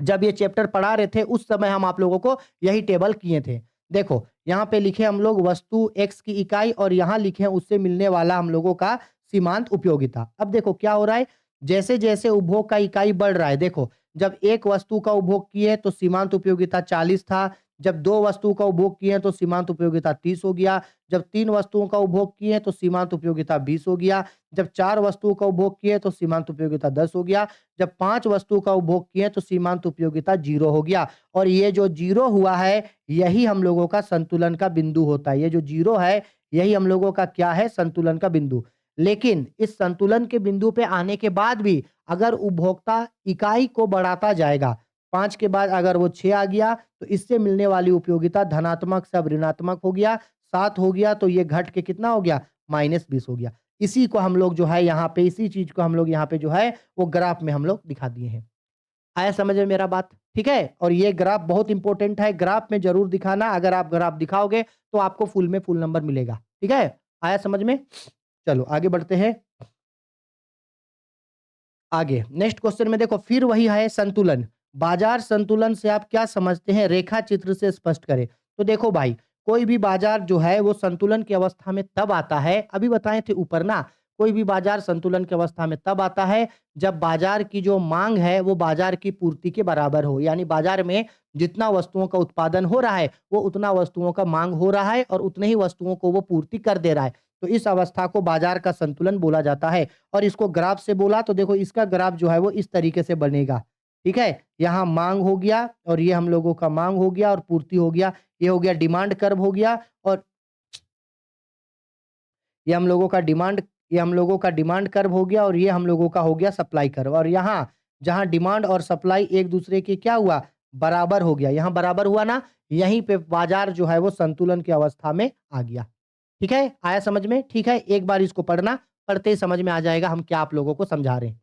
जब ये चैप्टर पढ़ा रहे थे उस समय हम आप लोगों को यही टेबल किए थे। देखो यहाँ पे लिखे हम लोग वस्तु x की इकाई और यहाँ लिखे हैं उससे मिलने वाला हम लोगों का सीमांत उपयोगिता। अब देखो क्या हो रहा है, जैसे जैसे उपभोग का इकाई बढ़ रहा है, देखो जब एक वस्तु का उपभोग किए तो सीमांत उपयोगिता 40 था, जब दो वस्तुओं का उपभोग किए तो सीमांत उपयोगिता 30 हो गया, जब तीन वस्तुओं का उपभोग किए तो सीमांत उपयोगिता 20 हो गया, जब चार वस्तुओं का उपभोग किए तो सीमांत उपयोगिता 10 हो गया, जब पांच वस्तुओं का उपभोग किए तो सीमांत उपयोगिता 0 हो गया। और ये जो 0 हुआ है यही हम लोगों का संतुलन का बिंदु होता है। ये जो 0 है यही हम लोगों का क्या है, संतुलन का बिंदु। लेकिन इस संतुलन के बिंदु पे आने के बाद भी अगर उपभोक्ता इकाई को बढ़ाता जाएगा, 5 के बाद अगर वो 6 आ गया तो इससे मिलने वाली उपयोगिता धनात्मक से अब ऋणात्मक हो गया, 7 हो गया तो ये घट के कितना हो गया, -20 हो गया। इसी को हम लोग जो है यहाँ पे, इसी चीज को हम लोग यहाँ पे जो है वो ग्राफ में हम लोग दिखा दिए हैं। आया समझ में मेरा बात? ठीक है, और ये ग्राफ बहुत इंपॉर्टेंट है, ग्राफ में जरूर दिखाना। अगर आप ग्राफ दिखाओगे तो आपको फुल में फुल नंबर मिलेगा। ठीक है, आया समझ में? चलो आगे बढ़ते हैं। आगे नेक्स्ट क्वेश्चन में देखो फिर वही है संतुलन। बाजार संतुलन से आप क्या समझते हैं, रेखा चित्र से स्पष्ट करें। तो देखो भाई, कोई भी बाजार जो है वो संतुलन की अवस्था में तब आता है, अभी बताए थे ऊपर ना, कोई भी बाजार संतुलन की अवस्था में तब आता है जब बाजार की जो मांग है वो बाजार की पूर्ति के बराबर हो। यानी बाजार में जितना वस्तुओं का उत्पादन हो रहा है वो उतना वस्तुओं का मांग हो रहा है और उतने ही वस्तुओं को वो पूर्ति कर दे रहा है। तो इस अवस्था को बाजार का संतुलन बोला जाता है। और इसको ग्राफ से बोला तो देखो इसका ग्राफ जो है वो इस तरीके से बनेगा। ठीक है, यहाँ मांग हो गया और ये हम लोगों का मांग हो गया और पूर्ति हो गया, ये हो गया डिमांड कर्व हो गया, और ये हम लोगों का डिमांड ये हम लोगों का डिमांड कर्व हो गया, और ये हम लोगों का हो गया सप्लाई कर्व। और यहाँ जहाँ डिमांड और सप्लाई एक दूसरे के क्या हुआ, बराबर हो गया, यहाँ बराबर हुआ ना, यहीं पे बाजार जो है वो संतुलन की अवस्था में आ गया। ठीक है, आया समझ में? ठीक है, एक बार इसको पढ़ना, पढ़ते ही समझ में आ जाएगा हम क्या आप लोगों को समझा रहे हैं।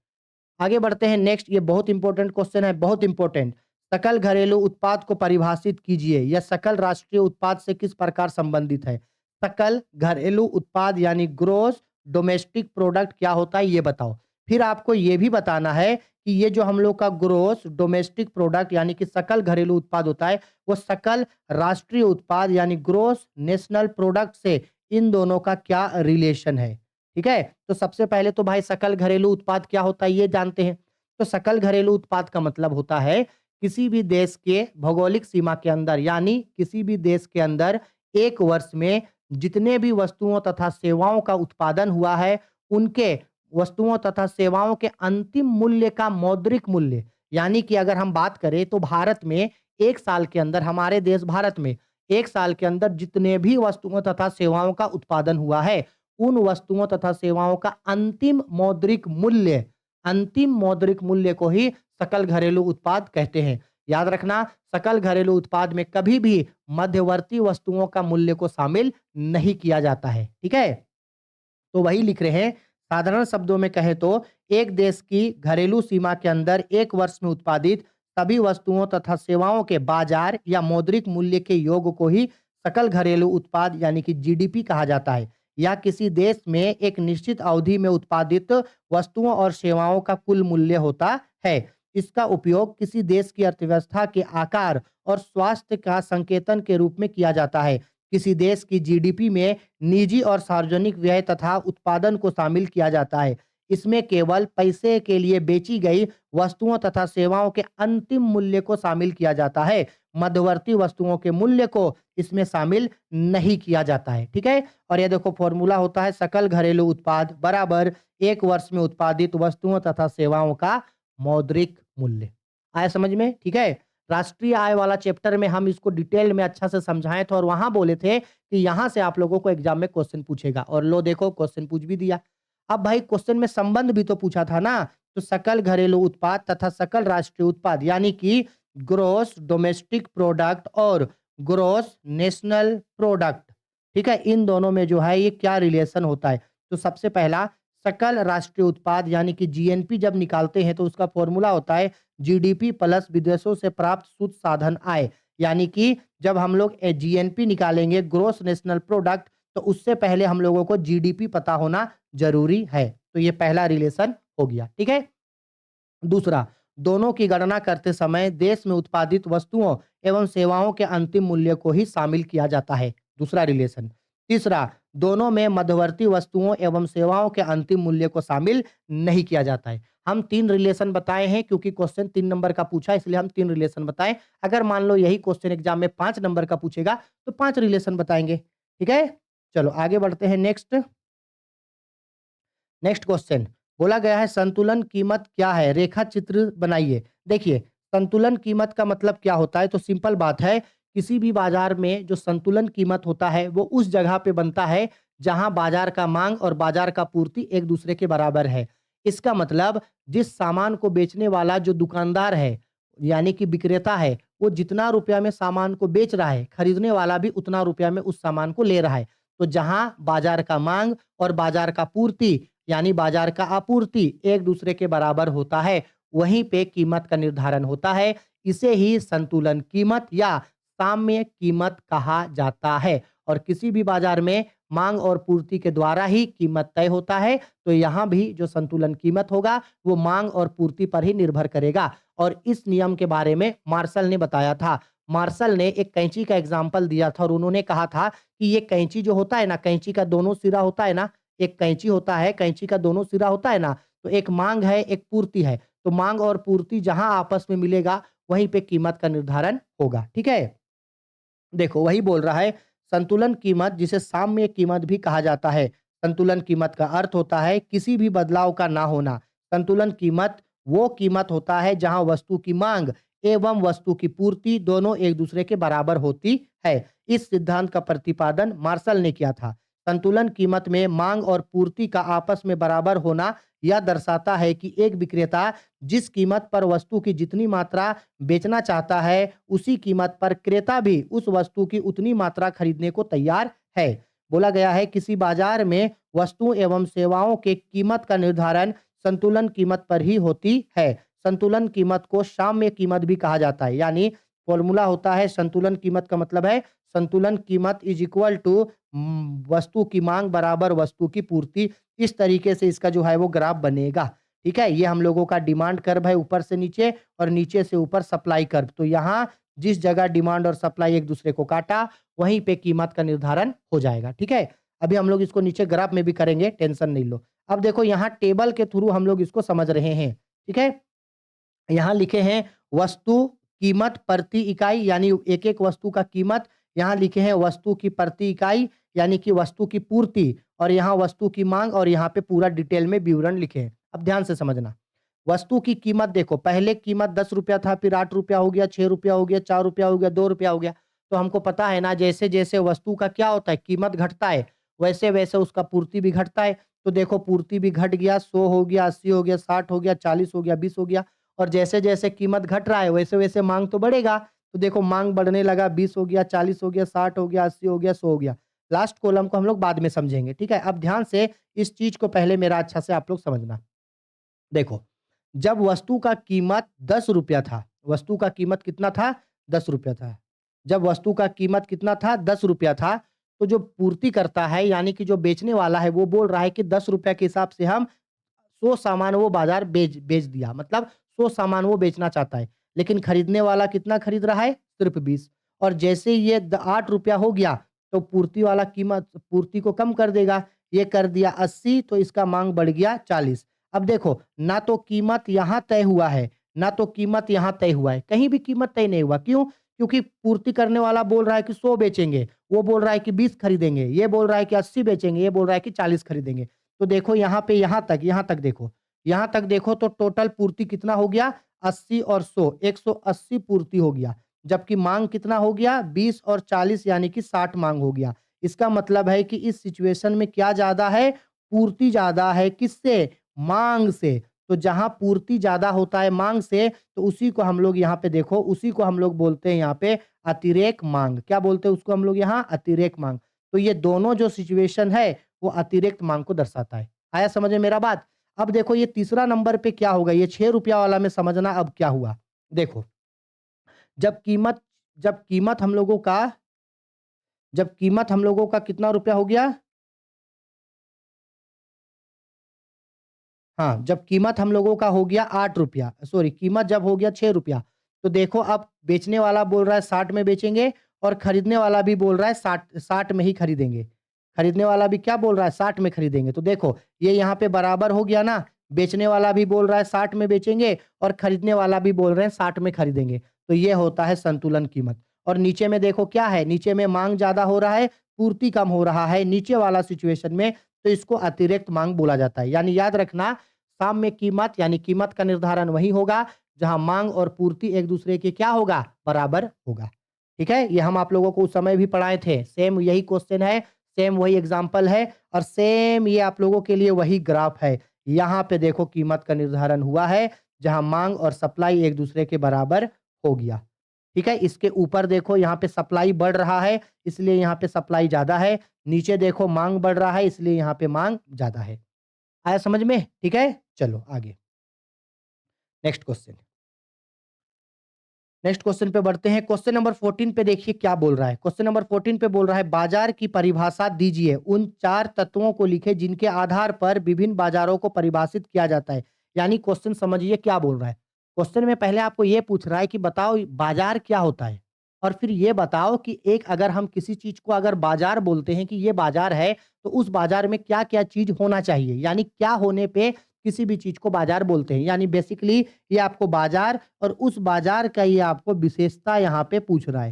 आगे बढ़ते हैं नेक्स्ट, ये बहुत इंपॉर्टेंट क्वेश्चन है, बहुत इंपॉर्टेंट। सकल घरेलू उत्पाद को परिभाषित कीजिए, यह सकल राष्ट्रीय उत्पाद से किस प्रकार संबंधित है। सकल घरेलू उत्पाद यानी ग्रोस डोमेस्टिक प्रोडक्ट क्या होता है ये बताओ। फिर आपको ये भी बताना है कि ये जो हम लोग का ग्रोस डोमेस्टिक प्रोडक्ट यानी कि सकल घरेलू उत्पाद होता है वो सकल राष्ट्रीय उत्पाद यानी ग्रोस नेशनल प्रोडक्ट से इन दोनों का क्या रिलेशन है। ठीक है, तो सबसे पहले तो भाई सकल घरेलू उत्पाद क्या होता है ये जानते हैं। तो सकल घरेलू उत्पाद का मतलब होता है किसी भी देश के भौगोलिक सीमा के अंदर, यानी किसी भी देश के अंदर एक वर्ष में जितने भी वस्तुओं तथा सेवाओं का उत्पादन हुआ है उनके वस्तुओं तथा सेवाओं के अंतिम मूल्य का मौद्रिक मूल्य। यानी कि अगर हम बात करें तो भारत में एक साल के अंदर, हमारे देश भारत में एक साल के अंदर जितने भी वस्तुओं तथा सेवाओं का उत्पादन हुआ है उन वस्तुओं तथा सेवाओं का अंतिम मौद्रिक मूल्य को ही सकल घरेलू उत्पाद कहते हैं। याद रखना, सकल घरेलू उत्पाद में कभी भी मध्यवर्ती वस्तुओं का मूल्य को शामिल नहीं किया जाता है। ठीक है, तो वही लिख रहे हैं, साधारण शब्दों में कहें तो एक देश की घरेलू सीमा के अंदर एक वर्ष में उत्पादित सभी वस्तुओं तथा सेवाओं के बाजार या मौद्रिक मूल्य के योग को ही सकल घरेलू उत्पाद यानी कि जीडीपी कहा जाता है। या किसी देश में एक निश्चित अवधि में उत्पादित वस्तुओं और सेवाओं का कुल मूल्य होता है। इसका उपयोग किसी देश की अर्थव्यवस्था के आकार और स्वास्थ्य का संकेतन के रूप में किया जाता है। किसी देश की जीडीपी में निजी और सार्वजनिक व्यय तथा उत्पादन को शामिल किया जाता है। इसमें केवल पैसे के लिए बेची गई वस्तुओं तथा सेवाओं के अंतिम मूल्य को शामिल किया जाता है। मध्यवर्ती वस्तुओं के मूल्य को इसमें शामिल नहीं किया जाता है। ठीक है, और यह देखो फॉर्मूला होता है सकल घरेलू उत्पाद बराबर एक वर्ष में उत्पादित वस्तुओं तथा सेवाओं का मौद्रिक मूल्य। आया समझ में? ठीक है? राष्ट्रीय आय वाला चैप्टर में हम इसको डिटेल में अच्छा से समझाए थे और वहां बोले थे कि यहां से आप लोगों को एग्जाम में क्वेश्चन पूछेगा और लो देखो क्वेश्चन पूछ भी दिया। अब भाई क्वेश्चन में संबंध भी तो पूछा था ना, तो सकल घरेलू उत्पाद तथा सकल राष्ट्रीय उत्पाद यानी कि ग्रोस डोमेस्टिक प्रोडक्ट और ग्रोस नेशनल प्रोडक्ट, ठीक है, इन दोनों में जो है ये क्या रिलेशन होता है। तो सबसे पहला सकल राष्ट्रीय उत्पाद यानी कि जीएनपी जब निकालते हैं तो उसका फॉर्मूला होता है जीडीपी प्लस विदेशों से प्राप्त शुद्ध साधन आय। यानी कि जब हम लोग जीएनपी निकालेंगे ग्रोस नेशनल प्रोडक्ट, तो उससे पहले हम लोगों को जीडीपी पता होना जरूरी है। तो ये पहला रिलेशन हो गया। ठीक है? दूसरा, दोनों की गणना करते समय देश में उत्पादित वस्तुओं एवं सेवाओं के अंतिम मूल्य को ही शामिल किया जाता है। दूसरा रिलेशन। तीसरा, दोनों में मध्यवर्ती वस्तुओं एवं सेवाओं के अंतिम मूल्य को शामिल नहीं किया जाता है। हम 3 रिलेशन बताए हैं क्योंकि क्वेश्चन 3 नंबर का पूछा इसलिए हम 3 रिलेशन बताएं। अगर मान लो यही क्वेश्चन एग्जाम में 5 नंबर का पूछेगा तो 5 रिलेशन बताएंगे। ठीक है? चलो आगे बढ़ते हैं नेक्स्ट। नेक्स्ट क्वेश्चन बोला गया है संतुलन कीमत क्या है? रेखा चित्र बनाइए। देखिए, संतुलन कीमत का मतलब क्या होता है? तो सिंपल बात है, किसी भी बाजार में जो संतुलन कीमत होता है वो उस जगह पे बनता है जहां बाजार का मांग और बाजार का पूर्ति एक दूसरे के बराबर है। इसका मतलब जिस सामान को बेचने वाला जो दुकानदार है यानी कि विक्रेता है, वो जितना रुपया में सामान को बेच रहा है, खरीदने वाला भी उतना रुपया में उस सामान को ले रहा है। तो जहां बाजार का मांग और बाजार का पूर्ति यानी बाजार का आपूर्ति एक दूसरे के बराबर होता है, वहीं पे कीमत का निर्धारण होता है। इसे ही संतुलन कीमत या साम्य कीमत कहा जाता है। और किसी भी बाजार में मांग और पूर्ति के द्वारा ही कीमत तय होता है। तो यहाँ भी जो संतुलन कीमत होगा वो मांग और पूर्ति पर ही निर्भर करेगा। और इस नियम के बारे में मार्शल ने बताया था। मार्शल ने एक कैंची का एग्जाम्पल दिया था और उन्होंने कहा था कि ये कैंची जो होता है ना, कैंची का दोनों सिरा होता है ना, एक कैंची होता है, कैंची का दोनों सिरा होता है ना, तो एक मांग है, एक पूर्ति है। तो मांग और पूर्ति जहां आपस में मिलेगा वहीं पे कीमत का निर्धारण होगा। ठीक है? देखो वही बोल रहा है संतुलन कीमत जिसे साम्य कीमत भी कहा जाता है। संतुलन कीमत का अर्थ होता है किसी भी बदलाव का ना होना। संतुलन कीमत वो कीमत होता है जहां वस्तु की मांग एवं वस्तु की पूर्ति दोनों एक दूसरे के बराबर होती है। इस सिद्धांत का प्रतिपादन मार्शल ने किया था। संतुलन कीमत में मांग और पूर्ति का आपस में बराबर होना यह दर्शाता है कि एक विक्रेता जिस कीमत पर वस्तु की जितनी मात्रा बेचना चाहता है, उसी कीमत पर क्रेता भी उस वस्तु की उतनी मात्रा खरीदने को तैयार है। बोला गया है किसी बाजार में वस्तुओं एवं सेवाओं के कीमत का निर्धारण संतुलन कीमत पर ही होती है। संतुलन कीमत को साम्य कीमत भी कहा जाता है। यानी फॉर्मूला होता है संतुलन कीमत का मतलब है संतुलन कीमत इज इक्वल टू वस्तु की मांग बराबर वस्तु की पूर्ति। इस तरीके से इसका जो है वो ग्राफ बनेगा। ठीक है? ये हम लोगों का डिमांड कर्व है ऊपर से नीचे और नीचे से ऊपर सप्लाई कर्व। तो यहाँ जिस जगह डिमांड और सप्लाई एक दूसरे को काटा वहीं पे कीमत का निर्धारण हो जाएगा। ठीक है? अभी हम लोग इसको नीचे ग्राफ में भी करेंगे, टेंशन नहीं लो। अब देखो यहाँ टेबल के थ्रू हम लोग इसको समझ रहे हैं। ठीक है? यहाँ लिखे हैं वस्तु कीमत प्रति इकाई यानी एक-एक वस्तु का कीमत, यहाँ लिखे हैं वस्तु की प्रति इकाई यानी कि वस्तु की पूर्ति और यहाँ वस्तु की मांग और यहाँ पे पूरा डिटेल में विवरण लिखे हैं। अब ध्यान से समझना। वस्तु की कीमत देखो, पहले कीमत ₹10 था, फिर ₹8 हो गया, ₹6 हो गया, ₹4 हो गया, ₹2 हो गया। तो हमको पता है ना जैसे-जैसे वस्तु का क्या होता है कीमत घटता है, वैसे-वैसे उसका पूर्ति भी घटता है। तो देखो पूर्ति भी घट गया, 100 हो गया, 80 हो गया, 60 हो गया, 40 हो गया, 20 हो गया और जैसे-जैसे कीमत घट रहा है वैसे-वैसे माँग तो बढ़ेगा। तो देखो माँग बढ़ने लगा, 20 हो गया, 40 हो गया, 60 हो गया, 80 हो गया, 100 हो गया। लास्ट कॉलम को हम लोग बाद में समझेंगे, ठीक है? अब ध्यान से इस चीज़ को पहले मेरा अच्छा से आप लोग समझना। देखो, जब वस्तु का कीमत ₹10 था, वस्तु का कीमत कितना था? ₹10 था। जब वस्तु का कीमत कितना था? ₹10 था, तो जो पूर्ति करता है यानी कि जो बेचने वाला है वो बोल रहा है कि ₹10 के हिसाब से हम 100 सामान वो बाजार बेच बेच दिया। मतलब 100 सामान वो बेचना चाहता है। लेकिन खरीदने वाला कितना खरीद रहा है? सिर्फ़ 20 और जैसे ही ये ₹8 हो गया, तो पूर्ति वाला कीमत पूर्ति को कम कर देगा। ये कर दिया 80 तो इसका माँग बढ़ गया 40। अब देखो, ना तो कीमत यहाँ तय हुआ है, ना तो कीमत यहाँ तय हुआ है। कहीं भी कीमत तय नहीं हुआ। क्यों? क्योंकि पूर्ति करने वाला बोल रहा है कि 100 बेचेंगे, वो बोल रहा है कि 20 खरीदेंगे, ये बोल रहा है कि 80 बेचेंगे, ये बोल रहा है कि 40 खरीदेंगे। तो देखो यहाँ पे यहाँ तक देखो। यहाँ तक देखो तो टोटल पूर्ति कितना हो गया? 80 और 100, 180 पूर्ति हो गया। जबकि मांग कितना हो गया? 20 और 40 यानी कि 60 मांग हो गया। इसका मतलब है कि इस सिचुएशन में क्या ज़्यादा है? पूर्ति ज़्यादा है। किससे? मांग से। तो जहाँ पूर्ति ज़्यादा होता है मांग से, तो उसी को हम लोग यहाँ पे देखो, उसी को हम लोग बोलते हैं यहाँ पे अतिरेक मांग। क्या बोलते हैं उसको हम लोग यहाँ? अतिरेक मांग। तो ये दोनों जो सिचुएशन है, वो अतिरिक्त मांग को दर्शाता है। आया समझ में मेरा बात? अब देखो ये तीसरा नंबर पे क्या होगा? ये ₹6 वाला में समझना अब क्या हुआ? देखो, जब कीमत जब कीमत हम लोगों का जब कीमत हम लोगों का कितना रुपया हो गया? हाँ, जब कीमत हम लोगों का हो गया ₹8, सॉरी कीमत जब हो गया ₹6, तो देखो अब बेचने वाला बोल रहा है 60 में बेचेंगे और खरीदने वाला भी बोल रहा है 60 में ही खरीदेंगे। खरीदने वाला भी क्या बोल रहा है? 60 में खरीदेंगे। तो देखो ये यहाँ पे बराबर हो गया ना, बेचने वाला भी बोल रहा है 60 में बेचेंगे और खरीदने वाला भी बोल रहे हैं 60 में खरीदेंगे। तो ये होता है संतुलन कीमत। और नीचे में देखो क्या है? नीचे में माँग ज़्यादा हो रहा है, पूर्ति कम हो रहा है नीचे वाला सिचुएशन में, तो इसको अतिरिक्त माँग बोला जाता है। यानी याद रखना, साम्य कीमत यानी कीमत का निर्धारण वही होगा जहां मांग और पूर्ति एक दूसरे के क्या होगा? बराबर होगा। ठीक है? ये हम आप लोगों को उस समय भी पढ़ाए थे। सेम यही क्वेश्चन है, सेम वही एग्जांपल है और सेम ये आप लोगों के लिए वही ग्राफ है। यहाँ पे देखो कीमत का निर्धारण हुआ है जहां मांग और सप्लाई एक दूसरे के बराबर हो गया। ठीक है? इसके ऊपर देखो यहाँ पे सप्लाई बढ़ रहा है, इसलिए यहाँ पे सप्लाई ज्यादा है। नीचे देखो मांग बढ़ रहा है, इसलिए यहाँ पे मांग ज्यादा है। आया समझ में? ठीक है? चलो आगे। Next question. नेक्स्ट क्वेश्चन पे बढ़ते हैं। क्वेश्चन नंबर 14 पे देखिए क्या बोल रहा है। क्वेश्चन नंबर 14 पे बोल रहा है बाजार की परिभाषा दीजिए। उन 4 तत्वों को लिखें जिनके आधार पर विभिन्न बाजारों को परिभाषित किया जाता है। यानी क्वेश्चन समझिए क्या बोल रहा है। क्वेश्चन में पहले आपको ये पूछ रहा है कि बताओ बाजार क्या होता है? और फिर ये बताओ कि एक अगर हम किसी चीज़ को अगर बाजार बोलते हैं कि ये बाजार है, तो उस बाजार में क्या-क्या चीज़ होना चाहिए? यानी क्या होने पे किसी भी चीज़ को बाजार बोलते हैं। यानी बेसिकली ये आपको बाजार और उस बाजार का ये आपको विशेषता यहाँ पे पूछ रहा है।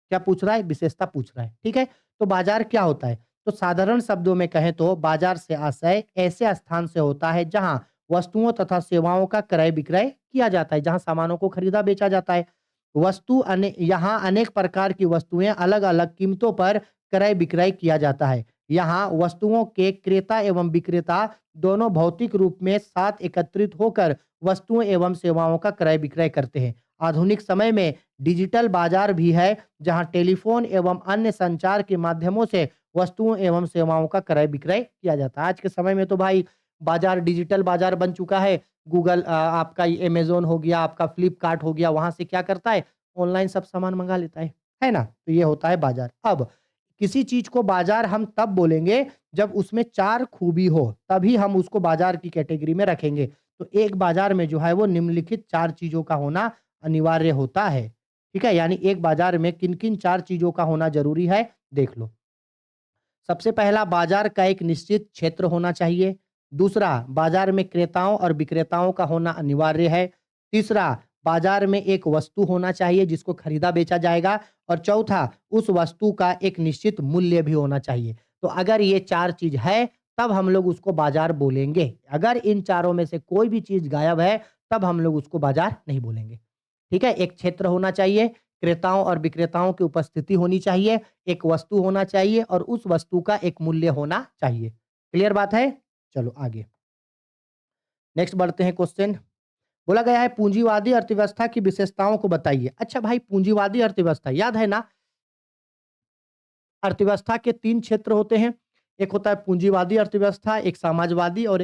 क्या पूछ रहा है? विशेषता पूछ रहा है। ठीक है? तो बाजार क्या होता है? तो साधारण शब्दों में कहें तो बाजार से आशय ऐसे स्थान से होता है जहाँ वस्तुओं तथा सेवाओं का क्रय विक्रय किया जाता है, जहाँ सामानों को खरीदा बेचा जाता है। यहाँ अनेक प्रकार की वस्तुएं अलग-अलग कीमतों पर क्रय विक्रय किया जाता है। यहाँ वस्तुओं के क्रेता एवं विक्रेता दोनों भौतिक रूप में साथ एकत्रित होकर वस्तुओं एवं सेवाओं का क्रय विक्रय करते हैं। आधुनिक समय में डिजिटल बाजार भी है जहां टेलीफोन एवं अन्य संचार के माध्यमों से वस्तुओं एवं सेवाओं का क्रय विक्रय किया जाता है। आज के समय में तो भाई बाजार डिजिटल बाजार बन चुका है। गूगल आपका अमेज़न हो गया, आपका फ्लिपकार्ट हो गया, वहां से क्या करता है? ऑनलाइन सब सामान मंगा लेता है ना? तो ये होता है बाजार। अब किसी चीज को बाजार हम तब बोलेंगे जब उसमें 4 खूबी हो, तभी हम उसको बाजार की कैटेगरी में रखेंगे। तो एक बाजार में जो है वो निम्नलिखित 4 चीज़ों का होना अनिवार्य होता है। ठीक है? यानी एक बाजार में किन-किन 4 चीज़ों का होना ज़रूरी है, देख लो। सबसे पहला बाजार का एक निश्चित क्षेत्र होना चाहिए। दूसरा, बाजार में क्रेताओं और विक्रेताओं का होना अनिवार्य है। तीसरा, बाजार में एक वस्तु होना चाहिए जिसको खरीदा बेचा जाएगा और चौथा, उस वस्तु का एक निश्चित मूल्य भी होना चाहिए। तो अगर ये 4 चीज़ है, तब हम लोग उसको बाजार बोलेंगे। अगर इन चारों में से कोई भी चीज़ गायब है, तब हम लोग उसको बाजार नहीं बोलेंगे। ठीक है? एक क्षेत्र होना चाहिए, क्रेताओं और विक्रेताओं की उपस्थिति होनी चाहिए, एक वस्तु होना चाहिए और उस वस्तु का एक मूल्य होना चाहिए। क्लियर बात है? चलो आगे। नेक्स्ट बढ़ते हैं क्वेश्चन। बोला गया है पूंजीवादी अर्थव्यवस्था की विशेषताओं को बताइए। अच्छा भाई पूंजीवादी अर्थव्यवस्था याद है ना? अर्थव्यवस्था के 3 क्षेत्र होते हैं। एक होता है पूंजीवादी अर्थव्यवस्था, एक समाजवादी और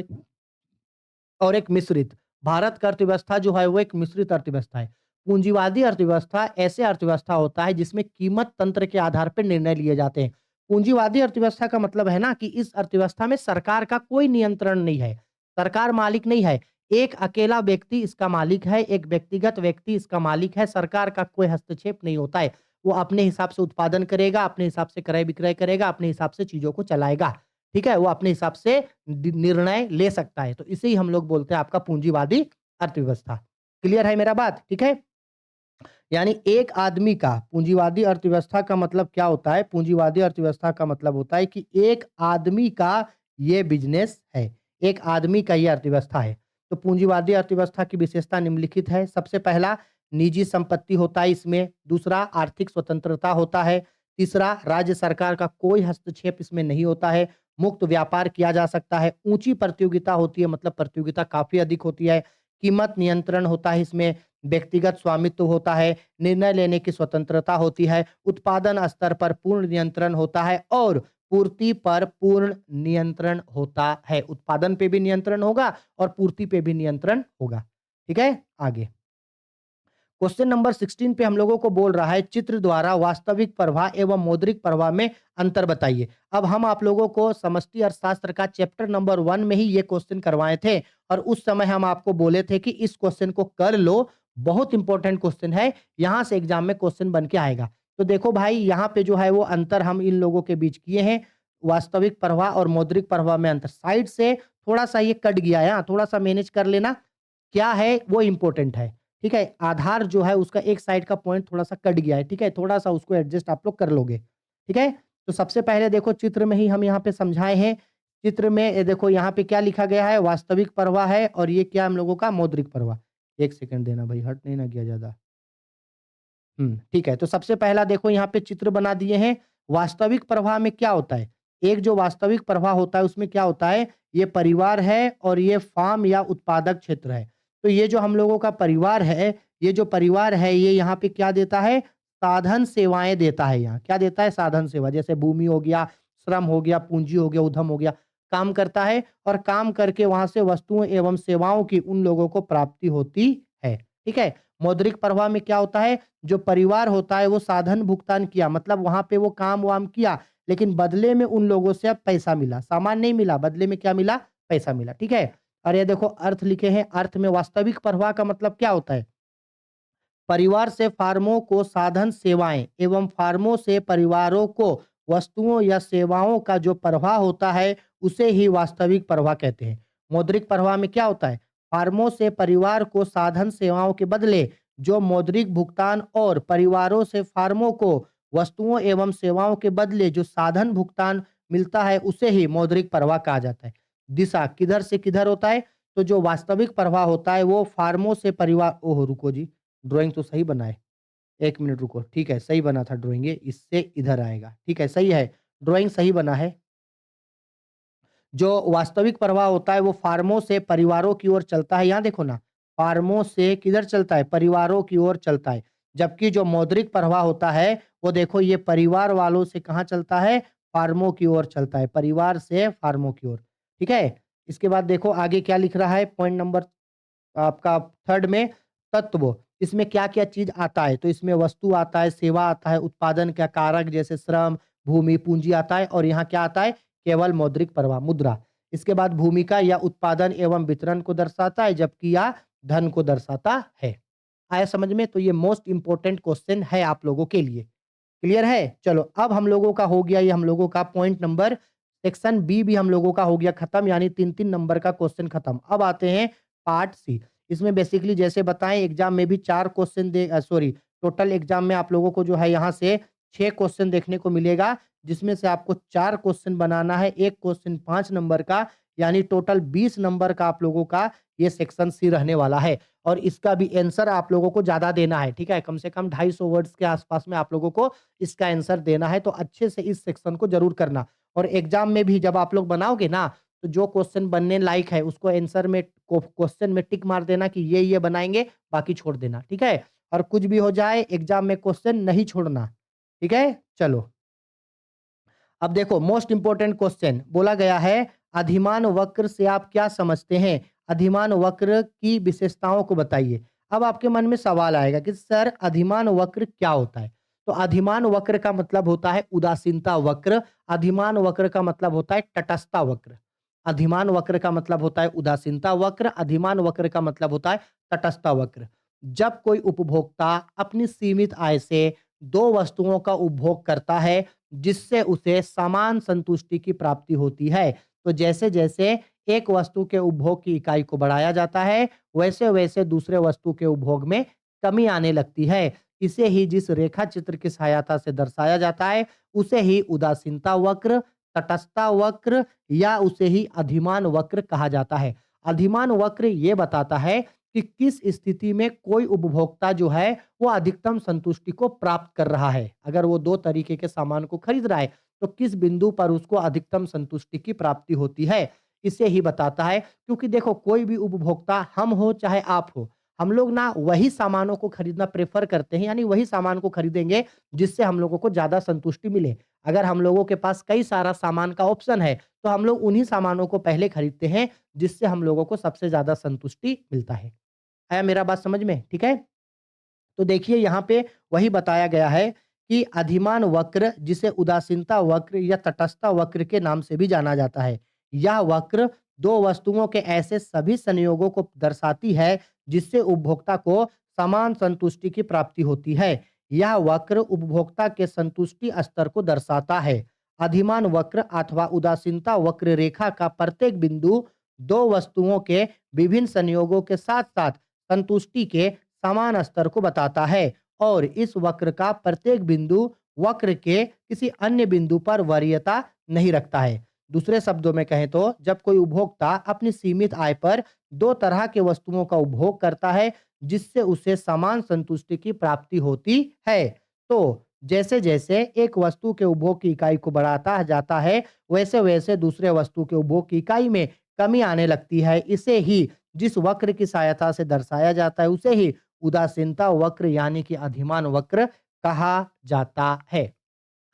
एक मिश्रित। भारत का अर्थव्यवस्था जो है वो एक मिश्रित अर्थव्यवस्था है। पूंजीवादी अर्थव्यवस्था ऐसे अर्थव्यवस्था होता है जिसमें कीमत तंत्र के आधार पर निर्णय लिए जाते हैं। पूंजीवादी अर्थव्यवस्था का मतलब है ना कि इस अर्थव्यवस्था में सरकार का कोई नियंत्रण नहीं है। सरकार मालिक नहीं है। एक अकेला व्यक्ति इसका मालिक है, एक व्यक्तिगत व्यक्ति इसका मालिक है, सरकार का कोई हस्तक्षेप नहीं होता है। वो अपने हिसाब से उत्पादन करेगा, अपने हिसाब से क्रय-विक्रय करेगा, अपने हिसाब से चीज़ों को चलाएगा। ठीक है? वो अपने हिसाब से निर्णय ले सकता है। तो इसे ही हम लोग बोलते हैं आपका पूंजीवादी अर्थव्यवस्था। क्लियर है मेरा बात? ठीक है? यानी एक आदमी का पूंजीवादी अर्थव्यवस्था का मतलब क्या होता है? पूंजीवादी अर्थव्यवस्था का मतलब होता है कि एक आदमी का ये बिज़नेस है। एक आदमी का ये अर्थव्यवस्था है। तो पूंजीवादी अर्थव्यवस्था की विशेषता निम्नलिखित है। सबसे पहला निजी संपत्ति होता है इसमें, दूसरा आर्थिक स्वतंत्रता होता है, तीसरा राज्य सरकार का कोई हस्तक्षेप इसमें नहीं होता है, मुक्त व्यापार किया जा सकता है, ऊंची प्रतियोगिता होती है मतलब प्रतियोगिता काफी अधिक होती है, कीमत नियंत्रण होता है इसमें, व्यक्तिगत स्वामित्व होता है, निर्णय लेने की स्वतंत्रता होती है, उत्पादन स्तर पर पूर्ण नियंत्रण होता है और पूर्ति पर पूर्ण नियंत्रण होता है। उत्पादन पे भी नियंत्रण होगा और पूर्ति पे भी नियंत्रण होगा। ठीक है, आगे क्वेश्चन नंबर 16 पे हम लोगों को बोल रहा है चित्र द्वारा वास्तविक प्रवाह एवं मौद्रिक प्रवाह में अंतर बताइए। अब हम आप लोगों को समष्टि अर्थशास्त्र का चैप्टर नंबर 1 में ही ये क्वेश्चन करवाए थे और उस समय हम आपको बोले थे कि इस क्वेश्चन को कर लो, बहुत इंपॉर्टेंट क्वेश्चन है, यहां से एग्जाम में क्वेश्चन बन के आएगा। तो देखो भाई यहाँ पे जो है वो अंतर हम इन लोगों के बीच किए हैं, वास्तविक प्रवाह और मौद्रिक प्रवाह में अंतर। साइड से थोड़ा सा ये कट गया है, थोड़ा सा मैनेज कर लेना, क्या है वो इंपॉर्टेंट है। ठीक है, आधार जो है उसका एक साइड का पॉइंट थोड़ा-सा कट गया है, ठीक है? थोड़ा-सा उसको एडजस्ट आप लोग कर लोगे, ठीक है? तो सबसे पहले देखो चित्र में ही हम यहाँ पे समझाए हैं। चित्र में देखो यहाँ पे क्या लिखा गया है, वास्तविक प्रवाह है और ये क्या हम लोगों का मौद्रिक प्रवाह। 1 सेकंड देना भाई, हट नहीं ना गया ज़्यादा। ठीक है। तो सबसे पहला देखो यहाँ पे चित्र बना दिए हैं। वास्तविक प्रवाह में क्या होता है? एक जो वास्तविक प्रवाह होता है उसमें क्या होता है? ये परिवार है और ये फार्म या उत्पादक क्षेत्र है। तो ये जो हम लोगों का परिवार है, ये जो परिवार है ये यहाँ पे क्या देता है? साधन सेवाएँ देता है यहाँ। क्या देता है? साधन सेवा। जैसे भूमि हो गया, श्रम हो गया, पूँजी हो गया, उद्यम हो गया। काम करता है और काम करके वहाँ से वस्तुओं एवं सेवाओं की उन लोगों को प्राप्ति होती है। ठीक है? मौद्रिक प्रवाह में क्या होता है? जो परिवार होता है वो साधन भुगतान किया, मतलब वहां पे वो काम वाम किया लेकिन बदले में उन लोगों से अब पैसा मिला, सामान नहीं मिला, बदले में क्या मिला? पैसा मिला। ठीक है, और ये देखो अर्थ लिखे हैं। अर्थ में वास्तविक प्रवाह का मतलब क्या होता है? परिवार से फार्मों को साधन सेवाएं एवं फार्मों से परिवारों को वस्तुओं या सेवाओं का जो प्रवाह होता है उसे ही वास्तविक प्रवाह कहते हैं। मौद्रिक प्रवाह में क्या होता है? फार्मों से परिवार को साधन सेवाओं के बदले जो मौद्रिक भुगतान और परिवारों से फार्मों को वस्तुओं एवं सेवाओं के बदले जो साधन भुगतान मिलता है उसे ही मौद्रिक प्रवाह कहा जाता है। दिशा किधर से किधर होता है? तो जो वास्तविक प्रवाह होता है वो फार्मों से परिवार, ओहो रुको जी, ड्राइंग तो सही बना है। 1 मिनट रुको, ठीक है, सही बना था ड्राइंग ये, इससे इधर आएगा। ठीक है, सही है, ड्राइंग सही बना है। जो वास्तविक प्रवाह होता है वो फार्मों से परिवारों की ओर चलता है। यहाँ देखो ना, फार्मों से किधर चलता है? परिवारों की ओर चलता है। जबकि जो मौद्रिक प्रवाह होता है वो देखो ये परिवार वालों से कहाँ चलता है? फार्मों की ओर चलता है, परिवार से फार्मों की ओर। ठीक है? इसके बाद देखो आगे क्या लिख रहा है, पॉइंट नंबर आपका 3rd में तत्व, इसमें क्या-क्या चीज़ आता है? तो इसमें वस्तु आता है, सेवा आता है, उत्पादन का कारक जैसे श्रम, भूमि, पूँजी आता है और यहाँ क्या आता है? केवल मौद्रिक प्रवाह, मुद्रा। इसके बाद भूमिका या उत्पादन एवं वितरण को दर्शाता है, जबकि यह धन को दर्शाता है। आया समझ में? तो ये मोस्ट इम्पोर्टेंट क्वेश्चन है आप लोगों के लिए। क्लियर है? चलो अब हम लोगों का हो गया ये हम लोगों का पॉइंट नंबर, सेक्शन बी भी हम लोगों का हो गया खत्म, यानी 3-3 नंबर का क्वेश्चन खत्म। अब आते हैं पार्ट सी। इसमें बेसिकली जैसे बताएं एग्जाम में भी 4 क्वेश्चन सॉरी, टोटल एग्जाम में आप लोगों को जो है यहाँ से 6 क्वेश्चन देखने को मिलेगा, जिसमें से आपको 4 क्वेश्चन बनाना है, 1 क्वेश्चन 5 नंबर का, यानी टोटल 20 नंबर का आप लोगों का ये सेक्शन सी रहने वाला है। और इसका भी आंसर आप लोगों को ज्यादा देना है, ठीक है? कम से कम 250 वर्ड्स के आसपास में आप लोगों को इसका आंसर देना है, तो अच्छे से इस सेक्शन को जरूर करना। और एग्जाम में भी जब आप लोग बनाओगे ना, तो जो क्वेश्चन बनने लायक है उसको आंसर में क्वेश्चन में टिक मार देना कि ये बनाएंगे, बाकी छोड़ देना, ठीक है? और कुछ भी हो जाए एग्जाम में क्वेश्चन नहीं छोड़ना, ठीक है? चलो अब देखो मोस्ट इंपोर्टेंट क्वेश्चन बोला गया है, अधिमान वक्र से आप क्या समझते हैं? अधिमान वक्र की विशेषताओं को बताइए। अब आपके मन में सवाल आएगा कि सर अधिमान वक्र क्या होता है? तो अधिमान वक्र का मतलब होता है उदासीनता वक्र, अधिमान वक्र का मतलब होता है तटस्थता वक्र। अधिमान वक्र का मतलब होता है उदासीनता वक्र, अधिमान वक्र का मतलब होता है तटस्थता वक्र। जब कोई उपभोक्ता अपनी सीमित आय से 2 वस्तुओं का उपभोग करता है जिससे उसे समान संतुष्टि की प्राप्ति होती है। तो जैसे-जैसे एक वस्तु के उपभोग की इकाई को बढ़ाया जाता है, वैसे-वैसे दूसरे वस्तु के उपभोग में कमी आने लगती है। इसे ही जिस रेखा चित्र की सहायता से दर्शाया जाता है, उसे ही उदासीनता वक्र, तटस्थता वक्र या उसे ही अधिमान वक्र कहा जाता है। अधिमान वक्र ये बताता है कि किस स्थिति में कोई उपभोक्ता जो है वो अधिकतम संतुष्टि को प्राप्त कर रहा है। अगर वो 2 तरीके के सामान को खरीद रहा है, तो किस बिंदु पर उसको अधिकतम संतुष्टि की प्राप्ति होती है, इसे ही बताता है। क्योंकि देखो कोई भी उपभोक्ता हम हो चाहे आप हो, हम लोग ना वही सामानों को खरीदना प्रेफ़र करते हैं, यानी वही सामान को खरीदेंगे जिससे हम लोगों को ज़्यादा संतुष्टि मिले। अगर हम लोगों के पास कई सारा सामान का ऑप्शन है, तो हम लोग उन्हीं सामानों को पहले खरीदते हैं, जिससे हम लोगों को सबसे ज़्यादा संतुष्टि मिलता है। आया मेरा बात समझ में? ठीक है? तो देखिए यहाँ पे वही बताया गया है कि अधिमान वक्र जिसे उदासीनता वक्र या तटस्थता वक्र के नाम से भी जाना जाता है। यह वक्र 2 वस्तुओं के ऐसे सभी संयोगों को दर्शाती है जिससे उपभोक्ता को समान संतुष्टि की प्राप्ति होती है। यह वक्र उपभोक्ता के संतुष्टि स्तर को दर्शाता है। अधिमान वक्र अथवा उदासीनता वक्र रेखा का प्रत्येक बिंदु 2 वस्तुओं के विभिन्न संयोगों के साथ-साथ संतुष्टि के समान स्तर को बताता है और इस वक्र का प्रत्येक बिंदु वक्र के किसी अन्य बिंदु पर वरीयता नहीं रखता है। दूसरे शब्दों में कहें तो जब कोई उपभोक्ता अपनी सीमित आय पर 2 तरह के वस्तुओं का उपभोग करता है जिससे उसे समान संतुष्टि की प्राप्ति होती है। तो जैसे-जैसे एक वस्तु के उपभोग की इकाई को बढ़ाता जाता है, वैसे-वैसे दूसरे वस्तु के उपभोग की इकाई में कमी आने लगती है। इसे ही जिस वक्र की सहायता से दर्शाया जाता है उसे ही उदासीनता वक्र यानी कि अधिमान वक्र कहा जाता है।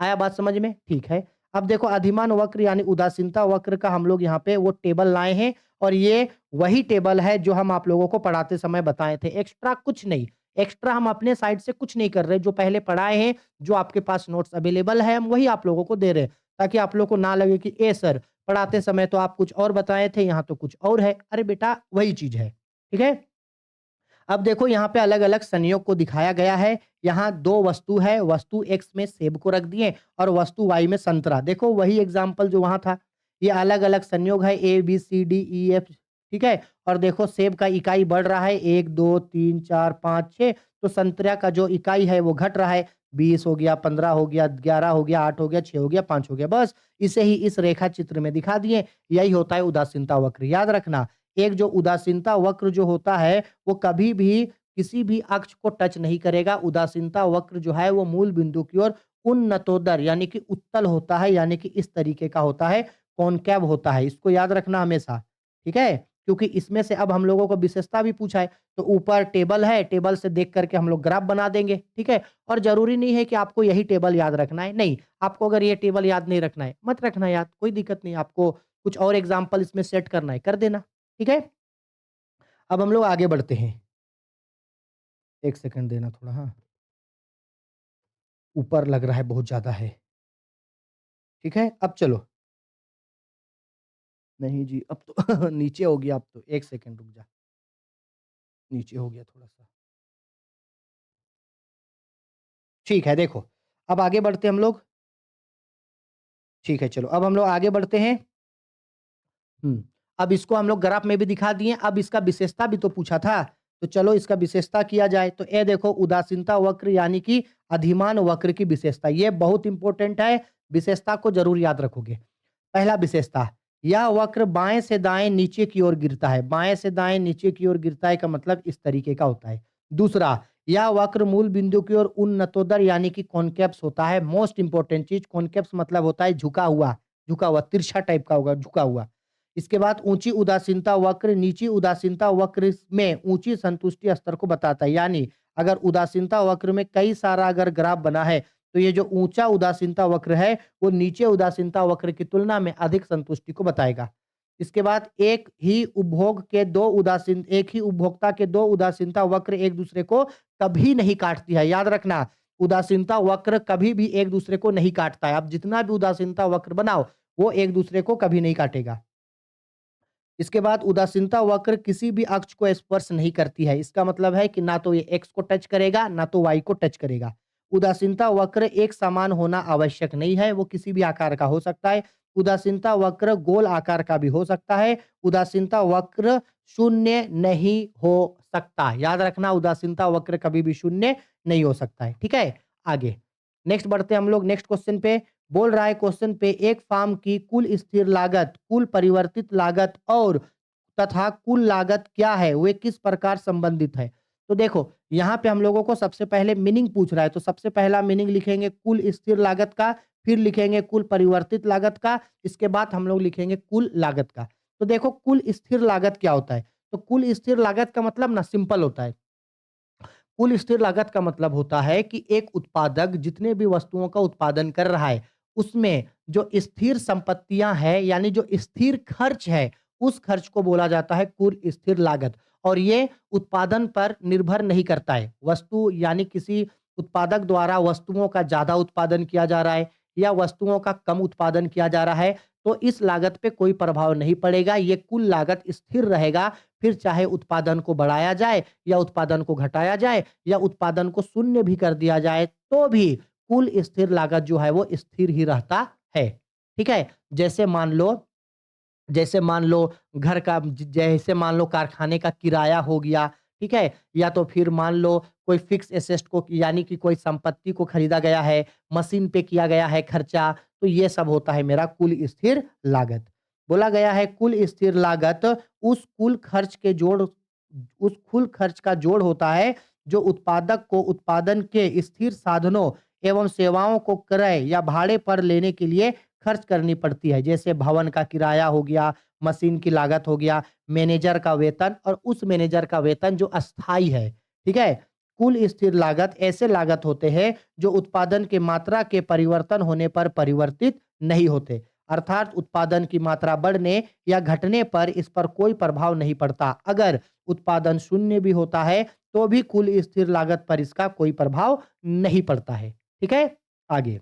आया बात समझ में? ठीक है। अब देखो अधिमान वक्र यानी उदासीनता वक्र का हम लोग यहाँ पे वो टेबल लाए हैं और ये वही टेबल है जो हम आप लोगों को पढ़ाते समय बताए थे। एक्स्ट्रा कुछ नहीं। एक्स्ट्रा हम अपने साइड से कुछ नहीं कर रहे। जो पहले पढ़ाए हैं, जो आपके पास नोट्स अवेलेबल है, हम वही आप लोगों को दे रहे हैं। ताकि आप लोगों को ना लगे कि ए सर पढ़ाते समय तो आप कुछ और बताए थे, यहाँ तो कुछ और है। अरे बेटा वही चीज़ है। ठीक है? अब देखो यहाँ पे अलग-अलग संयोग को दिखाया गया है। यहाँ 2 वस्तु है, वस्तु X में सेब को रख दिए और वस्तु Y में संतरा। देखो वही एग्ज़ाम्पल जो वहाँ था। ये अलग-अलग संयोग है A, B, C, D, E, F ठीक है? और देखो सेब का इकाई बढ़ रहा है 1, 2, 3, 4, 5, 6 तो संतरा का जो इकाई है वो घट रहा है। 20 हो गया, 15 हो गया, 11 हो गया, 8 हो गया, 6 हो गया, 5 हो गया। बस इसे ही इस रेखा चित्र में दिखा दिए। यही होता है उदासीनता वक्र। याद रखना, एक जो उदासीनता वक्र जो होता है वो कभी भी किसी भी अक्ष को टच नहीं करेगा। उदासीनता वक्र जो है वो मूल बिंदु की ओर उन्नतोदर यानी कि उत्तल होता है, यानी कि इस तरीके का होता है, कॉनकेव होता है। इसको याद रखना हमेशा, ठीक है? क्योंकि इसमें से अब हम लोगों को विशेषता भी पूछा है, तो ऊपर टेबल है, टेबल से देख करके हम लोग ग्राफ बना देंगे, ठीक है? और ज़रूरी नहीं है कि आपको यही टेबल याद रखना है, नहीं, आपको अगर ये टेबल याद नहीं रखना है, मत रखना याद, कोई दिक्कत नहीं। आपको कुछ और एग्ज़ाम्पल इसमें सेट करना है, कर देना, ठीक है? अब हम लोग आगे बढ़ते हैं। 1 सेकंड देना थोड़ा हाँ, ऊपर लग रहा है बहुत ज़्यादा है। ठीक है, अब चलो। नहीं जी, अब तो नीचे हो गया अब तो, 1 सेकंड रुक जा, नीचे हो गया थोड़ा-सा। ठीक है, देखो, अब आगे बढ़ते हैं हम लोग। ठीक है, चलो, अब हम लोग आगे बढ़ते हैं। हुँ, अब इसको हम लोग ग्राफ में भी दिखा दिए, अब इसका विशेषता भी तो पूछा था, तो चलो इसका विशेषता किया जाए। तो ये देखो उदासीनता वक्र यानी कि अधिमान वक्र की विशेषता, ये बहुत इम्पोर्टेंट है, विशेषता को ज़रूर याद रखोगे। पहला विशेषता, यह वक्र बाएँ से दाएँ नीचे की ओर गिरता है। बाएँ से दाएँ नीचे की ओर गिरता है का मतलब इस तरीके का होता है। दूसरा, यह वक्र मूल बिंदु की ओर उन्नतोदर यानी कि कॉन्केव्स होता है। मोस्ट इम्पोर्टेंट चीज़ कॉन्केव्स मतलब होता है झुका हुआ, तिरछा टाइप का होगा, झुका हुआ। इसके बाद ऊँची उदासीनता वक्र, नीची उदासीनता वक्र में ऊँची संतुष्टि स्तर को बताता है। यानी अगर उदासीनता वक्र में कई सारा अगर ग्राफ बना है, तो ये जो ऊँचा उदासीनता वक्र है, वो नीचे उदासीनता वक्र की तुलना में अधिक संतुष्टि को बताएगा। इसके बाद एक ही उपभोक्ता के 2 उदासीनता वक्र एक-दूसरे को कभी नहीं काटती है। याद रखना, उदासीनता वक्र कभी भी एक-दूसरे को नहीं काटता है। आप जितना भी उदासीनता वक्र बनाओ, वो एक-दूसरे को कभी नहीं काटेगा। इसके बाद उदासीनता वक्र किसी भी अक्ष को स्पर्श नहीं करती है। इसका मतलब है कि ना तो ये एक्स को टच करेगा, ना तो वाई को टच करेगा। उदासीनता वक्र एक समान होना आवश्यक नहीं है, वो किसी भी आकार का हो सकता है। उदासीनता वक्र गोल आकार का भी हो सकता है। उदासीनता वक्र शून्य नहीं हो सकता। याद रखना उदासीनता वक्र कभी भी शून्य नहीं हो सकता है। ठीक है? आगे। नेक्स्ट बढ़ते हैं हम लोग नेक्स्ट क्वेश्चन पे। बोल रहा है क्वेश्चन पे एक फार्म की कुल स्थिर लागत, कुल परिवर्तित लागत और तथा कुल लागत क्या है, वे किस प्रकार संबंधित है। तो देखो यहाँ पे हम लोगों को सबसे पहले मीनिंग पूछ रहा है, तो सबसे पहला मीनिंग लिखेंगे कुल स्थिर लागत का, फिर लिखेंगे कुल परिवर्तित लागत का, इसके बाद हम लोग लिखेंगे कुल लागत का। तो देखो कुल स्थिर लागत क्या होता है? तो कुल स्थिर लागत का मतलब ना सिंपल होता है। कुल स्थिर लागत का मतलब होता है कि एक उत्पादक जितने भी वस्तुओं का उत्पादन कर रहा है, उसमें जो स्थिर संपत्तियां हैं यानी जो स्थिर खर्च है, उस खर्च को बोला जाता है कुल स्थिर लागत। और ये उत्पादन पर निर्भर नहीं करता है। वस्तु यानी किसी उत्पादक द्वारा वस्तुओं का ज़्यादा उत्पादन किया जा रहा है या वस्तुओं का कम उत्पादन किया जा रहा है, तो इस लागत पे कोई प्रभाव नहीं पड़ेगा। ये कुल लागत स्थिर रहेगा, फिर चाहे उत्पादन को बढ़ाया जाए या उत्पादन को घटाया जाए या उत्पादन को शून्य भी कर दिया जाए, तो भी कुल स्थिर लागत जो है वो स्थिर ही रहता है। ठीक है? जैसे मान लो घर का जैसे मान लो कारखाने का किराया हो गया, ठीक है? या तो फिर मान लो कोई फिक्स एसेट को यानी कि कोई संपत्ति को खरीदा गया है, मशीन पे किया गया है खर्चा, तो ये सब होता है मेरा कुल स्थिर लागत। बोला गया है कुल स्थिर लागत उस कुल खर्च का जोड़ होता है जो उत्पादक को उत्पादन के स्थिर साधनों एवं सेवाओं को क्रय या भाड़े पर लेने के लिए खर्च करनी पड़ती है। जैसे भवन का किराया हो गया, मशीन की लागत हो गया, मैनेजर का वेतन और उस मैनेजर का वेतन जो अस्थाई है। ठीक है? कुल स्थिर लागत ऐसे लागत होते हैं जो उत्पादन की मात्रा के परिवर्तन होने पर परिवर्तित नहीं होते। अर्थात उत्पादन की मात्रा बढ़ने या घटने पर इस पर कोई प्रभाव नहीं पड़ता। अगर उत्पादन शून्य भी होता है, तो भी कुल स्थिर लागत पर इसका कोई प्रभाव नहीं पड़ता है। ठीक है? आगे।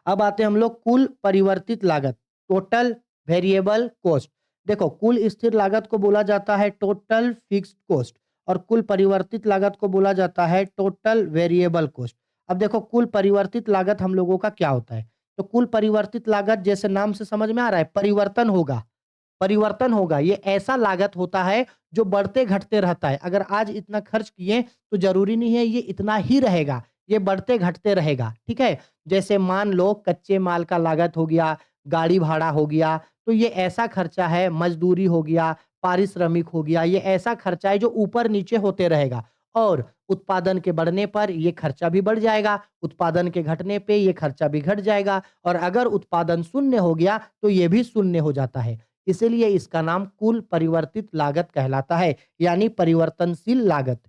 अब आते हैं हम लोग कुल परिवर्तित लागत, टोटल वेरिएबल कॉस्ट। देखो कुल स्थिर लागत को बोला जाता है टोटल फिक्स्ड कॉस्ट और कुल परिवर्तित लागत को बोला जाता है टोटल वेरिएबल कॉस्ट। अब देखो कुल परिवर्तित लागत हम लोगों का क्या होता है? तो कुल परिवर्तित लागत जैसे नाम से समझ में आ रहा है, परिवर्तन होगा। ये ऐसा लागत होता है जो बढ़ते घटते रहता है। अगर आज इतना खर्च किए तो ज़रूरी नहीं है ये इतना ही रहेगा, ये बढ़ते घटते रहेगा। ठीक है? जैसे मान लो कच्चे माल का लागत हो गया, गाड़ी भाड़ा हो गया, तो ये ऐसा खर्चा है, मजदूरी हो गया, पारिश्रमिक हो गया, ये ऐसा खर्चा है जो ऊपर-नीचे होते रहेगा और उत्पादन के बढ़ने पर ये खर्चा भी बढ़ जाएगा, उत्पादन के घटने पे ये खर्चा भी घट जाएगा और अगर उत्पादन शून्य हो गया तो ये भी शून्य हो जाता है। इसीलिए इसका नाम कुल परिवर्तित लागत कहलाता है, यानी परिवर्तनशील लागत।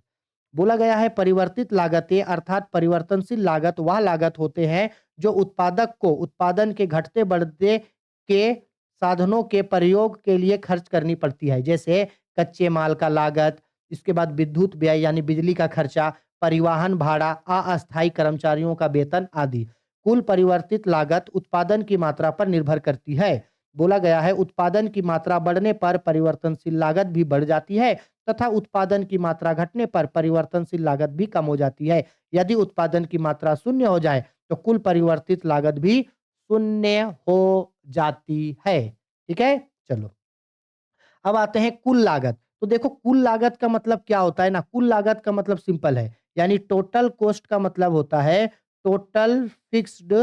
बोला गया है परिवर्तित लागतें अर्थात परिवर्तनशील लागत वह लागत होते हैं जो उत्पादक को उत्पादन के घटते बढ़ते के साधनों के प्रयोग के लिए खर्च करनी पड़ती है। जैसे कच्चे माल का लागत, इसके बाद विद्युत व्यय यानी बिजली का खर्चा, परिवहन भाड़ा, अस्थायी कर्मचारियों का वेतन आदि। कुल परिवर्तित लागत उत्पादन की मात्रा पर निर्भर करती है। बोला गया है उत्पादन की मात्रा बढ़ने पर परिवर्तनशील लागत भी बढ़ जाती है तथा उत्पादन की मात्रा घटने पर परिवर्तनशील लागत भी कम हो जाती है। यदि उत्पादन की मात्रा शून्य हो जाए तो कुल परिवर्तित लागत भी शून्य हो जाती है। ठीक है? चलो। अब आते हैं कुल लागत। तो देखो कुल लागत का मतलब क्या होता है ना? कुल लागत का मतलब सिंपल है। यानी टोटल कॉस्ट का मतलब होता है total fixed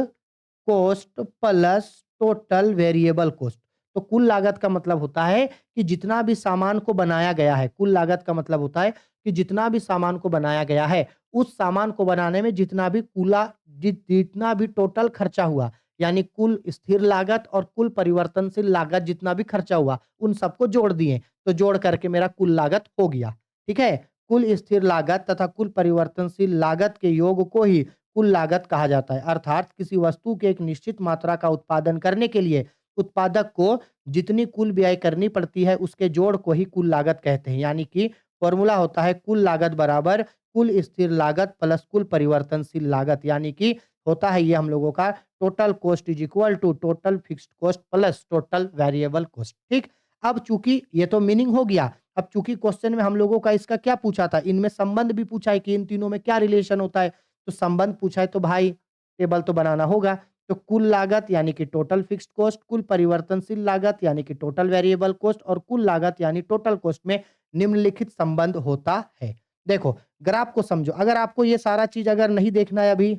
cost plus total variable cost. तो कुल लागत का मतलब होता है कि जितना भी सामान को बनाया गया है, कुल लागत का मतलब होता है कि जितना भी सामान को बनाया गया है, उस सामान को बनाने में जितना भी टोटल खर्चा हुआ, यानी कुल स्थिर लागत और कुल परिवर्तनशील लागत जितना भी खर्चा हुआ, उन सबको जोड़ दिए, तो जोड़ करके मेरा कुल लागत हो गया। ठीक है? कुल स्थिर लागत तथा कुल परिवर्तनशील लागत के योग को ही कुल लागत कहा जाता है। अर्थात किसी वस्तु के एक निश्चित मात्रा का उत्पादन करने के लिए उत्पादक को जितनी कुल व्यय करनी पड़ती है, उसके जोड़ को ही कुल लागत कहते हैं। यानी कि फॉर्मूला होता है कुल लागत बराबर कुल स्थिर लागत प्लस कुल परिवर्तनशील लागत। यानी कि होता है ये हम लोगों का total cost is equal to total fixed cost plus total variable cost. ठीक? अब चूंकि ये तो मीनिंग हो गया, अब चूंकि क्वेश्चन में हम लोगों का इसका क्या पूछा था, इनमें संबंध भी पूछा है कि इन तीनों में क्या रिलेशन होता है, तो संबंध पूछा है तो भाई टेबल तो बनाना होगा। तो कुल लागत यानी कि टोटल फिक्स्ड कॉस्ट, कुल परिवर्तनशील लागत यानी कि टोटल वेरिएबल कॉस्ट और कुल लागत यानी टोटल कॉस्ट में निम्नलिखित संबंध होता है। देखो ग्राफ को समझो, अगर आपको ये सारा चीज अगर नहीं देखना है अभी,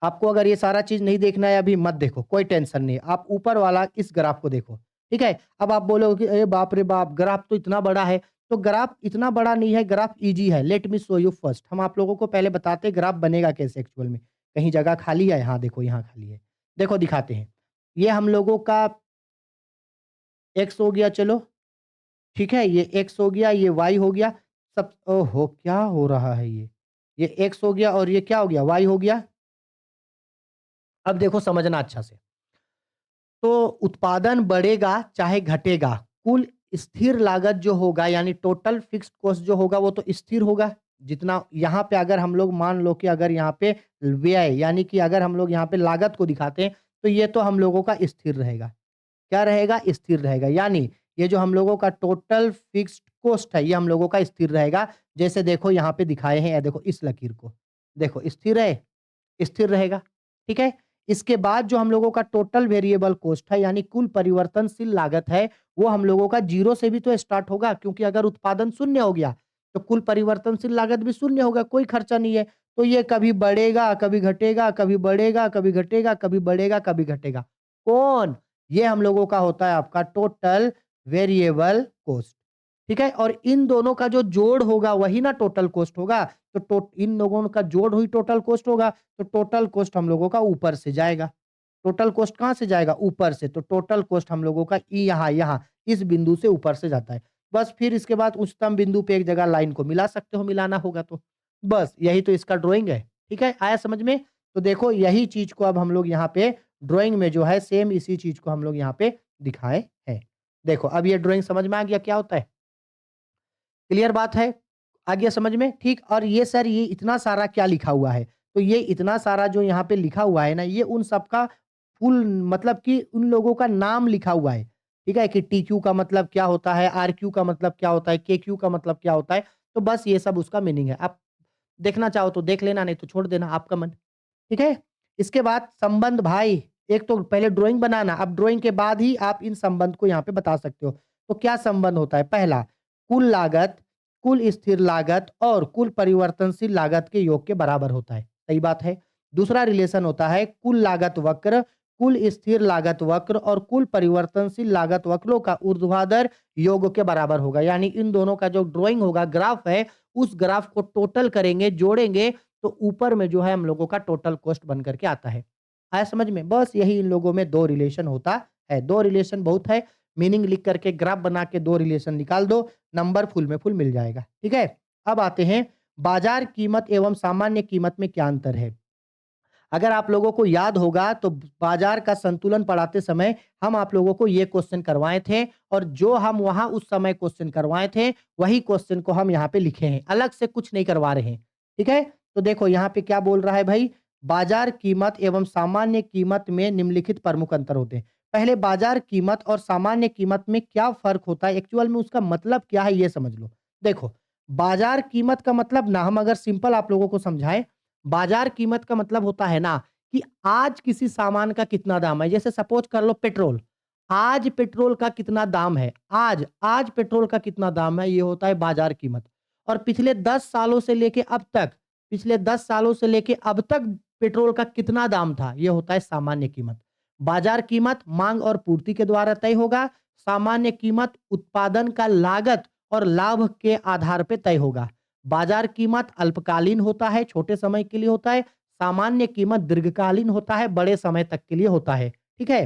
आपको अगर ये सारा चीज नहीं देखना है अभी मत देखो, कोई टेंशन नहीं। आप ऊपर वाला इस ग्राफ को देखो। ठीक है? अब आप बोलोगे कि अरे बाप रे बाप! ग्राफ तो इतना बड़ा है। तो ग्राफ इतना बड़ा नहीं है, ग्राफ ईज़ी है। Let me show you first. हम आप लोगों को पहले बताते हैं ग्राफ बनेगा कैसे एक्चुअल में। कहीं जगह खाली है? हाँ, देखो यहाँ खाली है। देखो दिखाते हैं। ये हम लोगों का एक्स हो गया चलो, ठीक है? ये एक्स हो गया, ये वाई हो गया। सब ओहो! क्या हो रहा है ये? ये एक्स हो गया और ये क्या हो गया? वाई हो गया। अब देखो समझना अच्छा से। तो उत्पादन बढ़ेगा चाहे घटेगा, कुल स्थिर लागत जो होगा यानी टोटल फिक्स्ड कॉस्ट जो होगा वो तो स्थिर होगा। जितना यहाँ पे अगर हम लोग मान लो कि अगर यहाँ पे व्यय यानी कि अगर हम लोग यहाँ पे लागत को दिखाते हैं, तो ये तो हम लोगों का स्थिर रहेगा। क्या रहेगा? स्थिर रहेगा। यानी ये जो हम लोगों का टोटल फिक्स्ड कॉस्ट है, ये हम लोगों का स्थिर रहेगा। जैसे देखो यहाँ पे दिखाए हैं, ये देखो इस लकीर को। देखो स्थिर है, स्थिर रहेगा, ठीक है? इसके बाद जो हम लोगों का टोटल वेरिएबल कॉस्ट है यानी कुल परिवर्तनशील लागत है, वो हम लोगों का 0 से भी तो स्टार्ट होगा क्योंकि अगर उत्पादन शून्य हो गया, तो कुल परिवर्तनशील लागत भी शून्य होगा, कोई खर्चा नहीं है। तो ये कभी बढ़ेगा, कभी घटेगा, कभी बढ़ेगा, कभी घटेगा, कभी बढ़ेगा, कभी घटेगा। कौन? ये हम लोगों का होता है आपका टोटल वेरिएबल कॉस्ट, ठीक है? और इन दोनों का जो जोड़ होगा वही ना टोटल कॉस्ट होगा। तो इन लोगों का जोड़ ही टोटल कॉस्ट होगा। तो टोटल कॉस्ट हम लोगों का ऊपर से जाएगा। टोटल कॉस्ट कहाँ से जाएगा? ऊपर से। तो टोटल कॉस्ट हम लोगों का यहाँ इस बिंदु से ऊपर से जाता है। बस फिर इसके बाद उच्चतम बिंदु पे एक जगह लाइन को मिला सकते हो, मिलाना होगा तो। बस यही तो इसका ड्राइंग है। ठीक है? आया समझ में? तो देखो यही चीज़ को अब हम लोग यहाँ पे ड्राइंग में जो है सेम इसी चीज़ को हम लोग यहाँ पे दिखाए हैं। देखो अब ये ड्राइंग समझ में आ गया क्या होता है? क्लियर बात है? आ गया समझ में? ठीक और ये सर ये इतना सारा क्या लिखा हुआ है? तो ये इतना सारा जो यहाँ पे लिखा हुआ है ना, ये उन सबका फुल मतलब कि उन लोगों का नाम लिखा हुआ है। ठीक है? कि टीक्यू का मतलब क्या होता है, आरक्यू का मतलब क्या होता है, केक्यू का मतलब क्या होता है। तो बस ये सब उसका मीनिंग है। आप देखना चाहो तो देख लेना, नहीं तो छोड़ देना, आपका मन। ठीक है? इसके बाद संबंध भाई, एक तो पहले ड्राइंग बनाना, अब ड्राइंग के बाद ही आप इन संबंध को यहाँ पे बता सकते हो। तो क्या संबंध होता है? पहला, कुल लागत, कुल स्थिर लागत और कुल परिवर्तनशील लागत के योग के बराबर होता है। सही बात है। दूसरा रिलेशन होता है कुल लागत वक्र, कुल स्थिर लागत वक्र और कुल परिवर्तनशील लागत वक्रों का ऊर्ध्वाधर योग के बराबर होगा। यानी इन दोनों का जो ड्राइंग होगा, ग्राफ है, उस ग्राफ को टोटल करेंगे, जोड़ेंगे तो ऊपर में जो है हम लोगों का टोटल कॉस्ट बन करके आता है। आया समझ में? बस यही इन लोगों में 2 रिलेशन होता है। 2 रिलेशन बहुत है। मीनिंग लिख करके ग्राफ बना के 2 रिलेशन निकाल दो, नंबर फुल में फुल मिल जाएगा। ठीक है? अब आते हैं बाजार कीमत एवं सामान्य कीमत में क्या अंतर है? अगर आप लोगों को याद होगा तो बाजार का संतुलन पढ़ाते समय हम आप लोगों को ये क्वेश्चन करवाए थे और जो हम वहां उस समय क्वेश्चन करवाए थे वही क्वेश्चन को हम यहाँ पे लिखे हैं, अलग से कुछ नहीं करवा रहे हैं। ठीक है? तो देखो यहाँ पे क्या बोल रहा है भाई, बाजार कीमत एवं सामान्य कीमत में निम्नलिखित प्रमुख अंतर होते हैं। पहले बाजार कीमत और सामान्य कीमत में क्या फर्क होता है, एक्चुअल में उसका मतलब क्या है ये समझ लो। देखो बाजार कीमत का मतलब ना, हम अगर सिंपल आप लोगों को समझाएं, बाजार कीमत का मतलब होता है ना कि आज किसी सामान का कितना दाम है। जैसे सपोज कर लो पेट्रोल, आज पेट्रोल का कितना दाम है, आज आज पेट्रोल का कितना दाम है, ये होता है बाजार कीमत। और पिछले 10 सालों से लेके अब तक, पिछले 10 सालों से लेके अब तक पेट्रोल का कितना दाम था, ये होता है सामान्य कीमत। बाजार कीमत मांग और पूर्ति के द्वारा तय होगा, सामान्य कीमत उत्पादन का लागत और लाभ के आधार पर तय होगा। बाजार कीमत अल्पकालीन होता है, छोटे समय के लिए होता है। सामान्य कीमत दीर्घकालीन होता है, बड़े समय तक के लिए होता है। ठीक है?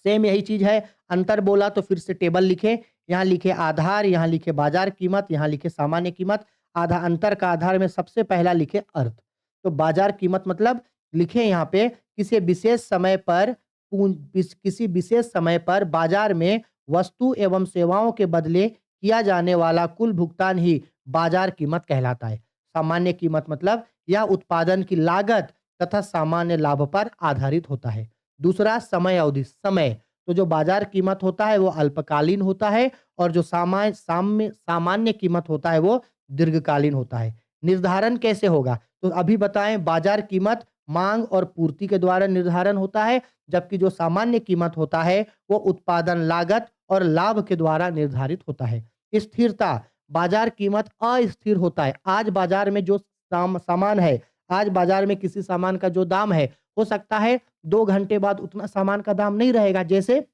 सेम यही चीज़ है। अंतर बोला तो फिर से टेबल लिखे, यहाँ लिखे आधार, यहाँ लिखे बाजार कीमत, यहाँ लिखे सामान्य कीमत। आधा अंतर का आधार में सबसे पहला लिखे अर्थ। तो बाजार कीमत मतलब लिखे यहाँ पे किसी विशेष समय पर किसी विशेष समय पर बाजार में वस्तु एवं सेवाओं के बदले किया जाने वाला कुल भुगतान ही बाजार कीमत कहलाता है। सामान्य कीमत मतलब यह उत्पादन की लागत तथा सामान्य लाभ पर आधारित होता है। दूसरा समय अवधि, समय तो जो बाजार कीमत होता है वो अल्पकालीन होता है और जो सामान्य कीमत होता है वो दीर्घकालीन होता है। निर्धारण कैसे होगा? तो अभी बताएं, बाजार कीमत मांग और पूर्ति के द्वारा निर्धारण होता है, जबकि जो सामान्य कीमत होता है वो उत्पादन लागत और लाभ के द्वारा निर्धारित होता है। स्थिरता, बाजार कीमत अस्थिर होता है। आज बाजार में जो सामान है, आज बाजार में किसी सामान का जो दाम है, हो सकता है 2 घंटे बाद उतना सामान का दाम नहीं रहेगा। जैसे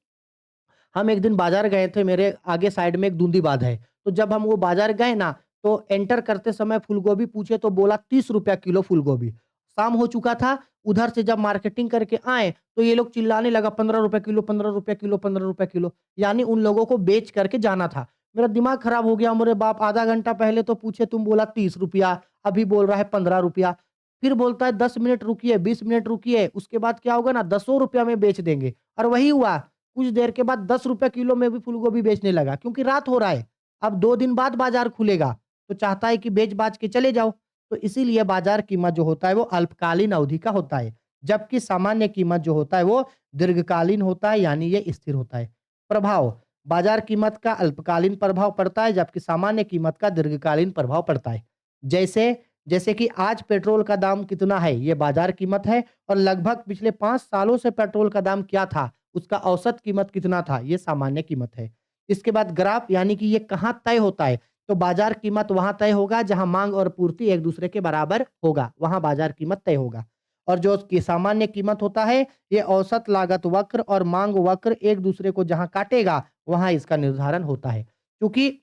हम एक दिन बाजार गए थे, मेरे आगे साइड में एक दूंदी बाध है। तो जब हम वो बाजार गए ना, तो एंटर करते समय फूलगोभी पूछे तो बोला 30 रुपया किलो फूलगोभी। शाम हो चुका था, उधर से जब मार्केटिंग करके आए, तो ये लोग चिल्लाने लगा 15 रुपए किलो, 15 रुपए किलो, 15 रुपए किलो। यानी उन लोगों को बेच करके जाना था। मेरा दिमाग खराब हो गया, मोरे बाप आधा घंटा पहले तो पूछे तुम बोला 30 रुपया, अभी बोल रहा है 15 रुपया। फिर बोलता है 10 मिनट रुकिए, 20 मिनट रुकिए, उसके बाद क्या होगा ना, दसों रुपया में बेच देंगे। और वही हुआ। कुछ देर के बाद 10 रुपए किलो में भी फूलगोभी बेचने लगा, क्योंकि रात हो रहा है। अब 2 दिन बाद बाजार खुलेगा, तो चाहता है कि बेच-बाच के चले जाओ। तो इसीलिए बाजार कीमत जो होता है वो अल्पकालीन अवधि का होता है, जबकि सामान्य कीमत जो होता है वो दीर्घकालीन होता है, यानी ये स्थिर होता है। प्रभाव, बाजार कीमत का अल्पकालीन प्रभाव पड़ता है, जबकि सामान्य कीमत का दीर्घकालीन प्रभाव पड़ता है। जैसे जैसे कि आज पेट्रोल का दाम कितना है, ये बाजार कीमत है, और लगभग पिछले 5 सालों से पेट्रोल का दाम क्या था, उसका औसत कीमत कितना था, ये सामान्य कीमत है। इसके बाद ग्राफ, यानी कि ये कहाँ तय होता है, तो बाजार कीमत वहाँ तय होगा जहाँ माँग और पूर्ति एक दूसरे के बराबर होगा, वहाँ बाजार कीमत तय होगा। और जो उसकी सामान्य कीमत होता है, ये औसत लागत वक्र और माँग वक्र एक दूसरे को जहाँ काटेगा, वहाँ इसका निर्धारण होता है। क्योंकि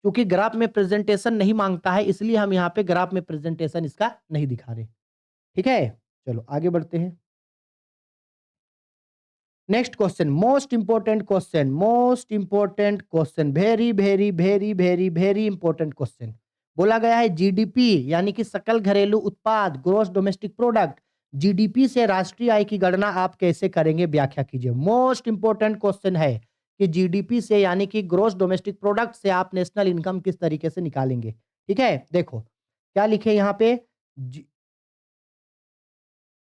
क्योंकि ग्राफ में प्रेजेंटेशन नहीं माँगता है, इसलिए हम यहाँ पे ग्राफ में प्रेजेंटेशन इसका नहीं दिखा रहे। ठीक है? चलो आगे बढ़ते हैं। Next question, most important question, very very very very very important question. बोला गया है जीडीपी, यानी कि सकल घरेलू उत्पाद, ग्रॉस डोमेस्टिक प्रोडक्ट। जीडीपी से राष्ट्रीय आय की गणना आप कैसे करेंगे, व्याख्या कीजिए। मोस्ट इंपॉर्टेंट क्वेश्चन है कि जीडीपी से, यानी कि ग्रॉस डोमेस्टिक प्रोडक्ट से आप नेशनल इनकम किस तरीके से निकालेंगे। ठीक है, देखो क्या लिखे यहाँ पे।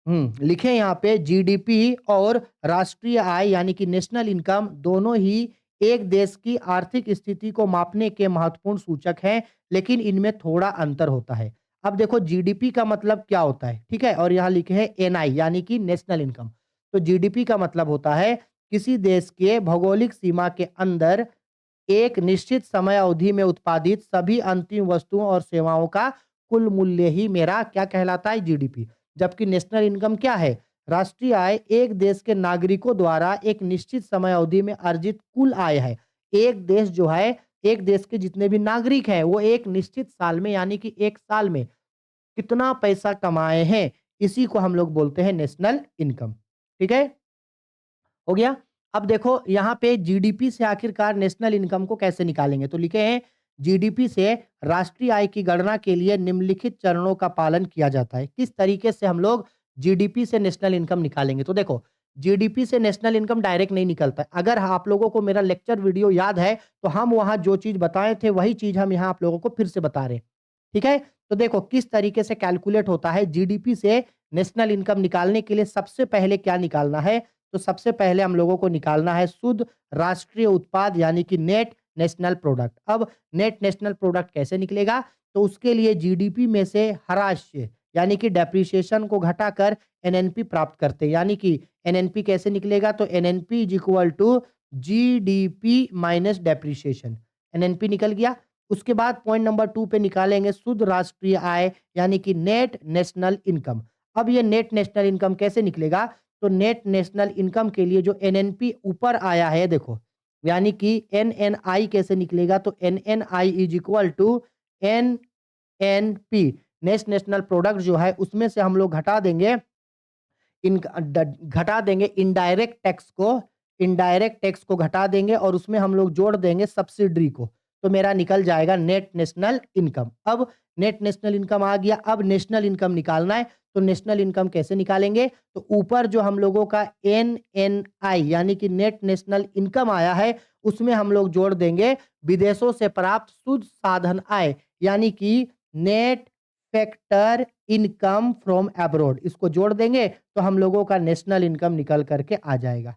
लिखे यहाँ पे जीडीपी और राष्ट्रीय आय, यानी कि नेशनल इनकम, दोनों ही एक देश की आर्थिक स्थिति को मापने के महत्वपूर्ण सूचक हैं, लेकिन इनमें थोड़ा अंतर होता है। अब देखो जीडीपी का मतलब क्या होता है, ठीक है, और यहाँ लिखे हैं एनआई, यानी कि नेशनल इनकम। तो जीडीपी का मतलब होता है किसी देश के भौगोलिक सीमा के अंदर एक निश्चित समय अवधि में उत्पादित सभी अंतिम वस्तुओं और सेवाओं का कुल मूल्य ही मेरा क्या कहलाता है, जीडीपी। जबकि नेशनल इनकम क्या है, राष्ट्रीय आय एक देश के नागरिकों द्वारा एक निश्चित समय अवधि में अर्जित कुल आय है। एक देश जो है, एक देश के जितने भी नागरिक हैं, वो एक निश्चित साल में, यानी कि एक साल में कितना पैसा कमाए हैं, इसी को हम लोग बोलते हैं नेशनल इनकम। ठीक है, हो गया। अब देखो यहाँ पे जीडीपी से आखिरकार नेशनल इनकम को कैसे निकालेंगे, तो लिखे हैं जीडीपी से राष्ट्रीय आय की गणना के लिए निम्नलिखित चरणों का पालन किया जाता है। किस तरीके से हम लोग जीडीपी से नेशनल इनकम निकालेंगे, तो देखो जीडीपी से नेशनल इनकम डायरेक्ट नहीं निकलता है। अगर आप लोगों को मेरा लेक्चर वीडियो याद है, तो हम वहां जो चीज बताए थे वही चीज हम यहाँ आप लोगों को फिर से बता रहे हैं। ठीक है, तो देखो किस तरीके से कैलकुलेट होता है जीडीपी से नेशनल इनकम निकालने के लिए। सबसे पहले क्या निकालना है, तो सबसे पहले हम लोगों को निकालना है शुद्ध राष्ट्रीय उत्पाद, यानी कि नेट नेशनल प्रोडक्ट। अब नेट नेशनल प्रोडक्ट कैसे निकलेगा, तो उसके लिए जीडीपी में से हराश्य, यानी कि डेप्रिसिएशन को घटाकर एनएनपी प्राप्त करते हैं। यानी कि एनएनपी कैसे निकलेगा, तो NNP is equal to GDP minus depreciation. NNP निकल गया। उसके बाद पॉइंट नंबर 2 पे निकालेंगे शुद्ध राष्ट्रीय आय, यानी कि नेट नेशनल इनकम। अब ये नेट नेशनल इनकम कैसे निकलेगा, तो नेट नेशनल इनकम के लिए जो एनएनपी ऊपर आया है, देखो यानी कि एनएनआई कैसे निकलेगा, तो NNI is equal to NNP, net national product जो है उसमें से हम लोग घटा देंगे इनडायरेक्ट टैक्स को घटा देंगे, और उसमें हम लोग जोड़ देंगे सब्सिडी को। तो मेरा निकल जाएगा नेट नेशनल इनकम। अब नेट नेशनल इनकम आ गया। अब नेशनल इनकम निकालना है, तो नेशनल इनकम कैसे निकालेंगे, तो ऊपर जो हम लोगों का एनएनआई, यानी कि नेट नेशनल इनकम आया है, उसमें हम लोग जोड़ देंगे विदेशों से प्राप्त शुद्ध साधन आय, यानी कि net factor income from abroad. इसको जोड़ देंगे तो हम लोगों का नेशनल इनकम निकल करके आ जाएगा।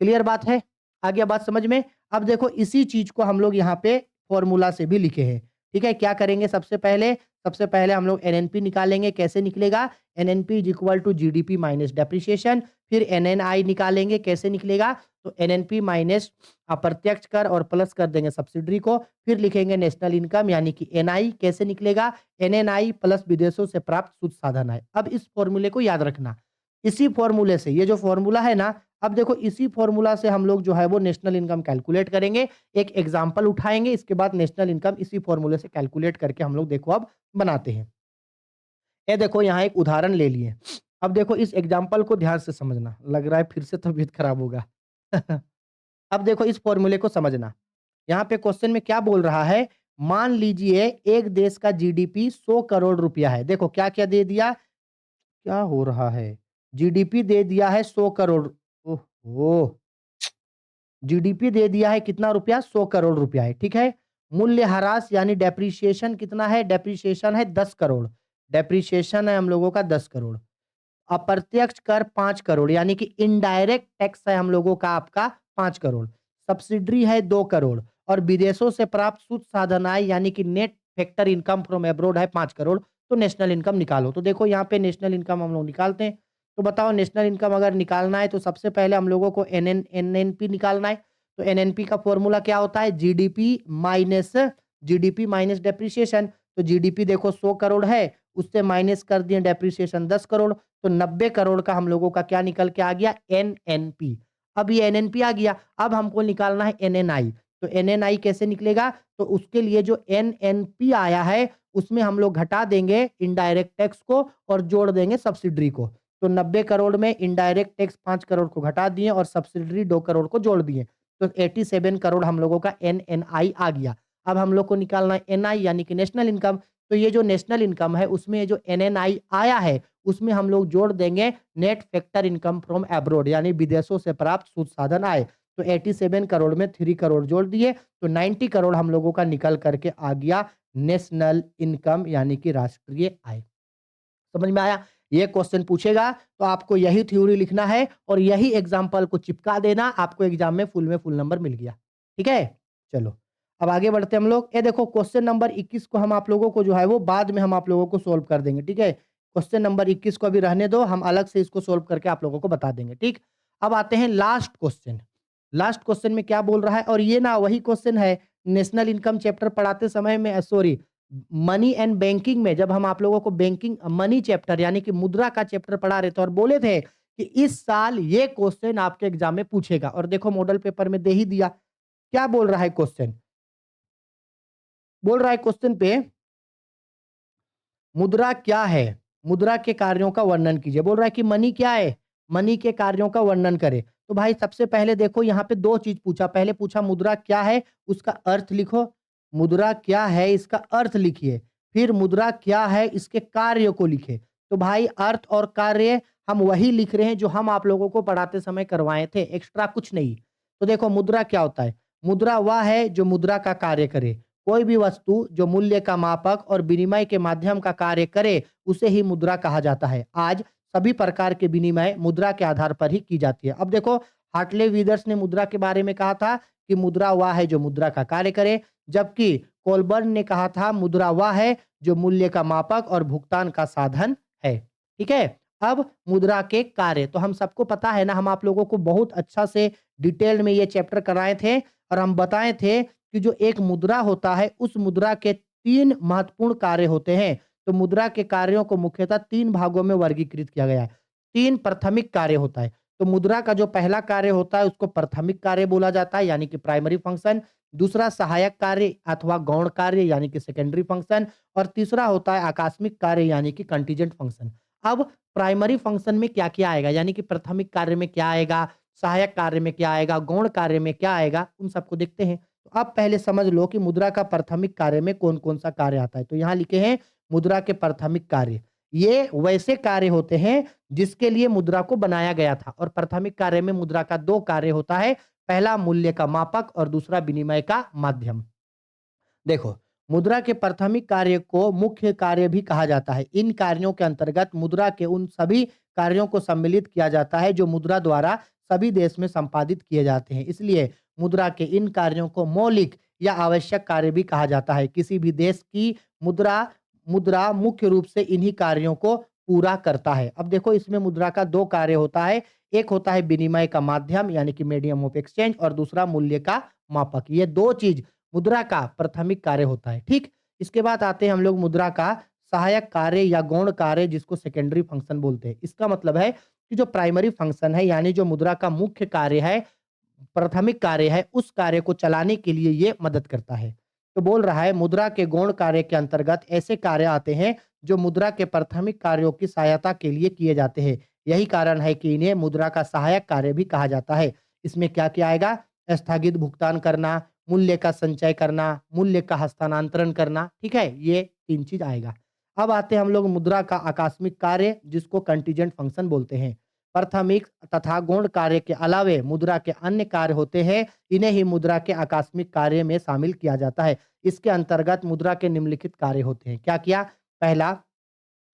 क्लियर बात है? आ गया बात समझ में? अब देखो इसी चीज को हम लोग यहाँ पे फॉर्मूला से भी लिखे हैं। ठीक है, क्या करेंगे, सबसे पहले हम लोग एनएनपी निकालेंगे। कैसे निकलेगा, NNP is equal to GDP minus depreciation. फिर एनएनआई निकालेंगे। कैसे निकलेगा, तो एनएनपी माइनस अप्रत्यक्ष कर और प्लस कर देंगे सब्सिडी को। फिर लिखेंगे नेशनल इनकम, यानी कि एनआई। कैसे निकलेगा, एनएनआई प्लस विदेशों से प्राप्त शुद्ध साधन आय। अब इस फॉर्मूले को याद रखना। इसी फॉर्मूले से, ये जो फॉर्मूला है ना, अब देखो इसी फॉर्मूला से हम लोग जो है वो नेशनल इनकम कैलकुलेट करेंगे। एक एग्जांपल उठाएँगे, इसके बाद नेशनल इनकम इसी फॉर्मूले से कैलकुलेट करके हम लोग देखो अब बनाते हैं। ये देखो यहाँ एक उदाहरण ले लिए। अब देखो इस एग्जांपल को ध्यान से समझना। लग रहा है फिर से तबीयत खराब होगा। अब देखो इस फॉर्मूले को समझना। यहाँ पे क्वेश्चन में क्या बोल रहा है, मान लीजिए एक देश का जीडीपी 100 करोड़ रुपया है। देखो क्या-क्या दे दिया, क्या हो रहा है? जीडीपी दे दिया है 100 करोड़। ओहो! जीडीपी दे दिया है कितना रुपया? 100 करोड़ रुपया है, ठीक है? मूल्यह्रास यानी डेप्रिसिएशन कितना है? डेप्रिसिएशन है 10 करोड़। डेप्रिसिएशन है हम लोगों का 10 करोड़। अप्रत्यक्ष कर 5 करोड़ यानी कि इनडायरेक्ट टैक्स है हम लोगों का आपका 5 करोड़। सब्सिडी है 2 करोड़ और विदेशों से प्राप्त शुद्ध साधन आय यानी कि net factor income from abroad है 5 करोड़। तो नेशनल इनकम निकालो। तो देखो यहाँ पे नेशनल इनकम हम लोग निकालते हैं। तो बताओ नेशनल इनकम अगर निकालना है तो सबसे पहले हम लोगों को एनएनपी निकालना है। तो एनएनपी का फॉर्मूला क्या होता है? GDP minus depreciation. तो जीडीपी देखो 100 करोड़ है, उससे माइनस कर दिए डेप्रिसिएशन 10 करोड़, तो 90 करोड़ का हम लोगों का क्या निकल के आ गया? एनएनपी। अब ये एनएनपी आ गया, अब हमको निकालना है एनएनआई। तो एनएनआई कैसे निकलेगा? तो उसके लिए जो एनएनपी आया है, उसमें हम लोग घटा देंगे इनडायरेक्ट टैक्स को और जोड़ देंगे सब्सिडी को। तो 90 करोड़ में इनडायरेक्ट टैक्स 5 करोड़ को घटा दिए और सब्सिडी 2 करोड़ को जोड़ दिए। तो 87 करोड़ हम लोगों का एनएनआई आ गया। अब हम लोग को निकालना है एनआई यानी कि नेशनल इनकम। तो ये जो नेशनल इनकम है उसमें जो एनएनआई आया है उसमें हम लोग जोड़ देंगे net factor income from abroad यानी विदेशों से प्राप्त शुद्ध साधन आय। तो 87 करोड़ में 3 करोड़ जोड़ दिए तो 90 करोड़ हम लोगों का निकल करके आ गया नेशनल इनकम यानी कि राष्ट्रीय आय। समझ में आया? ये क्वेश्चन पूछेगा तो आपको यही थ्योरी लिखना है और यही एग्जाम्पल को चिपका देना, आपको एग्जाम में फुल नंबर मिल गया। ठीक है? चलो अब आगे बढ़ते हैं हम लोग। ये देखो क्वेश्चन नंबर 21 को हम आप लोगों को जो है वो बाद में हम आप लोगों को सोल्व कर देंगे। ठीक है? क्वेश्चन नंबर 21 को अभी रहने दो, हम अलग से इसको सोल्व करके आप लोगों को बता देंगे। ठीक? अब आते हैं लास्ट क्वेश्चन। लास्ट क्वेश्चन में क्या बोल रहा है, और ये ना वही क्वेश्चन है नेशनल इनकम चैप्टर पढ़ाते समय में, सॉरी, मनी एंड बैंकिंग में जब हम आप लोगों को बैंकिंग मनी चैप्टर यानी कि मुद्रा का चैप्टर पढ़ा रहे थे और बोले थे कि इस साल ये क्वेश्चन आपके एग्जाम में पूछेगा, और देखो मॉडल पेपर में दे ही दिया। क्या बोल रहा है क्वेश्चन? बोल रहा है क्वेश्चन पे मुद्रा क्या है? मुद्रा के कार्यों का वर्णन कीजिए। बोल रहा है कि मनी क्या है? मनी के कार्यों का वर्णन करे। तो भाई सबसे पहले देखो यहाँ पे दो चीज पूछा। पहले पूछा मुद्रा क्या है, उसका अर्थ लिखो। मुद्रा क्या है इसका अर्थ लिखिए। फिर मुद्रा क्या है इसके कार्य को लिखे। तो भाई अर्थ और कार्य हम वही लिख रहे हैं जो हम आप लोगों को पढ़ाते समय करवाए थे, एक्स्ट्रा कुछ नहीं। तो देखो मुद्रा क्या होता है? मुद्रा वह है जो मुद्रा का कार्य करे। कोई भी वस्तु जो मूल्य का मापक और विनिमय के माध्यम का कार्य करे उसे ही मुद्रा कहा जाता है। आज सभी प्रकार के विनिमय मुद्रा के आधार पर ही की जाती है। अब देखो हार्टले विदर्स ने मुद्रा के बारे में कहा था कि मुद्रा वह है जो मुद्रा का कार्य करे, जबकि कोलबर्न ने कहा था मुद्रा वह है जो मूल्य का मापक और भुगतान का साधन है। ठीक है? अब मुद्रा के कार्य तो हम सबको पता है ना, हम आप लोगों को बहुत अच्छा से डिटेल में ये चैप्टर कराए थे और हम बताए थे कि जो एक मुद्रा होता है उस मुद्रा के 3 महत्वपूर्ण कार्य होते हैं। तो मुद्रा के कार्यों को मुख्यतः 3 भागों में वर्गीकृत किया गया है। 3 प्राथमिक कार्य होता है। तो मुद्रा का जो पहला कार्य होता है उसको प्राथमिक कार्य बोला जाता है यानी कि प्राइमरी फंक्शन। दूसरा सहायक कार्य अथवा गौण कार्य यानी कि सेकेंडरी फंक्शन, और तीसरा होता है आकस्मिक कार्य यानी कि कंटीजेंट फंक्शन। अब प्राइमरी फंक्शन में क्या-क्या आएगा यानी कि प्राथमिक कार्य में क्या आएगा, सहायक कार्य में क्या आएगा, गौण कार्य में क्या आएगा, उन सबको देखते हैं। तो अब पहले समझ लो कि मुद्रा का प्राथमिक कार्य में कौन-कौन सा कार्य आता है। तो यहाँ लिखे हैं मुद्रा के प्राथमिक कार्य। ये वैसे कार्य होते हैं जिसके लिए मुद्रा को बनाया गया था, और प्राथमिक कार्य में मुद्रा का 2 कार्य होता है। पहला मूल्य का मापक और दूसरा विनिमय का माध्यम। देखो, मुद्रा के प्राथमिक कार्य को मुख्य कार्य भी कहा जाता है। इन कार्यों के अंतर्गत मुद्रा के उन सभी कार्यों को सम्मिलित किया जाता है जो मुद्रा द्वारा सभी देश में संपादित किए जाते हैं। इसलिए मुद्रा के इन कार्यों को मौलिक या आवश्यक कार्य भी कहा जाता है। किसी भी देश की मुद्रा मुद्रा मुख्य रूप से इन्हीं कार्यों को पूरा करता है। अब देखो इसमें मुद्रा का 2 कार्य होता है। एक होता है विनिमय का माध्यम यानी कि मीडियम ऑफ एक्सचेंज, और दूसरा मूल्य का मापक। ये 2 चीज मुद्रा का प्राथमिक कार्य होता है। ठीक? इसके बाद आते हैं हम लोग मुद्रा का सहायक कार्य या गौण कार्य जिसको सेकेंडरी फंक्शन बोलते हैं। इसका मतलब है कि जो प्राइमरी फंक्शन है यानी जो मुद्रा का मुख्य कार्य है, प्राथमिक कार्य है, उस कार्य को चलाने के लिए ये मदद करता है। तो बोल रहा है मुद्रा के गौण कार्य के अंतर्गत ऐसे कार्य आते हैं जो मुद्रा के प्राथमिक कार्यों की सहायता के लिए किए जाते हैं। यही कारण है कि इन्हें मुद्रा का सहायक कार्य भी कहा जाता है। इसमें क्या-क्या आएगा? स्थगित भुगतान करना, मूल्य का संचय करना, मूल्य का हस्तांतरण करना, ठीक है? ये 3 चीज़ आएगा। अब आते हैं हम लोग मुद्रा का आकस्मिक कार्य जिसको कंटीजेंट फंक्शन बोलते हैं। प्राथमिक तथा गौण कार्य के अलावे मुद्रा के अन्य कार्य होते हैं, इन्हें ही मुद्रा के आकस्मिक कार्य में शामिल किया जाता है। इसके अंतर्गत मुद्रा के निम्नलिखित कार्य होते हैं। क्या-क्या? पहला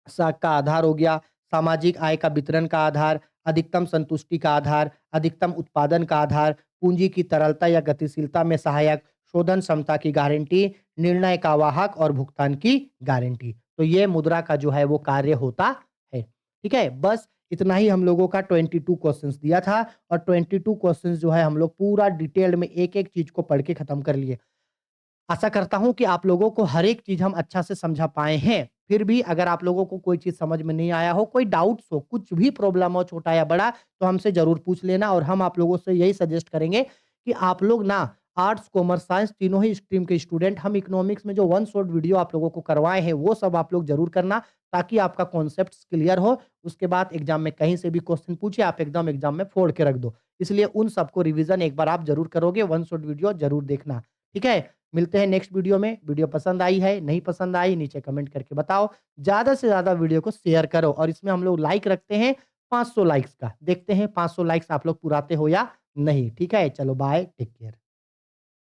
साख का आधार हो गया, सामाजिक आय का वितरण का आधार, अधिकतम संतुष्टि का आधार, अधिकतम उत्पादन का आधार, पूंजी की तरलता या गतिशीलता में सहायक, शोधन क्षमता की गारंटी, निर्णय का वाहक और भुगतान की गारंटी। तो ये मुद्रा का जो है वो कार्य होता है। ठीक है? बस इतना ही हम लोगों का 22 क्वेश्चंस दिया था और 22 क्वेश्चंस जो है हम लोग पूरा डिटेल्ड में एक-एक चीज़ को पढ़ के खत्म कर लिए। आशा करता हूँ कि आप लोगों को हर एक चीज़ हम अच्छा से समझा पाए हैं। फिर भी अगर आप लोगों को कोई चीज़ समझ में नहीं आया हो, कोई डाउट्स हो, कुछ भी प्रॉब्लम हो छोटा या बड़ा, तो हमसे ज़रूर पूछ लेना और हम आप लोगों से यही सजेस्ट करेंगे कि आप लोग ना आर्ट्स, कॉमर्स, साइंस तीनों ही स्ट्रीम के स्टूडेंट हम इकोनॉमिक्स में जो वन शॉट वीडियो आप लोगों को करवाए हैं, वो सब आप लोग ज़रूर करना ताकि आपका कॉन्सेप्ट्स क्लियर हो। उसके बाद एग्ज़ाम में कहीं से भी क्वेश्चन पूछे, आप एकदम एग्ज़ाम में फोड़ के रख दो। इसलिए उन सबको रिवीज़न एक बार आप ज़रूर करोगे, वन शॉट वीडियो ज़रूर देखना। ठीक है? मिलते हैं नेक्स्ट वीडियो में। वीडियो पसंद आई है, नहीं पसंद आई, नीचे कमेंट करके बताओ। ज़्यादा से ज़्यादा वीडियो को शेयर करो और इसमें हम लोग लाइक रखते हैं 500 लाइक्स का। देखते हैं 500 लाइक्स आप लोग पुराते हो या नहीं। ठीक है? चलो बाय, टेक केयर।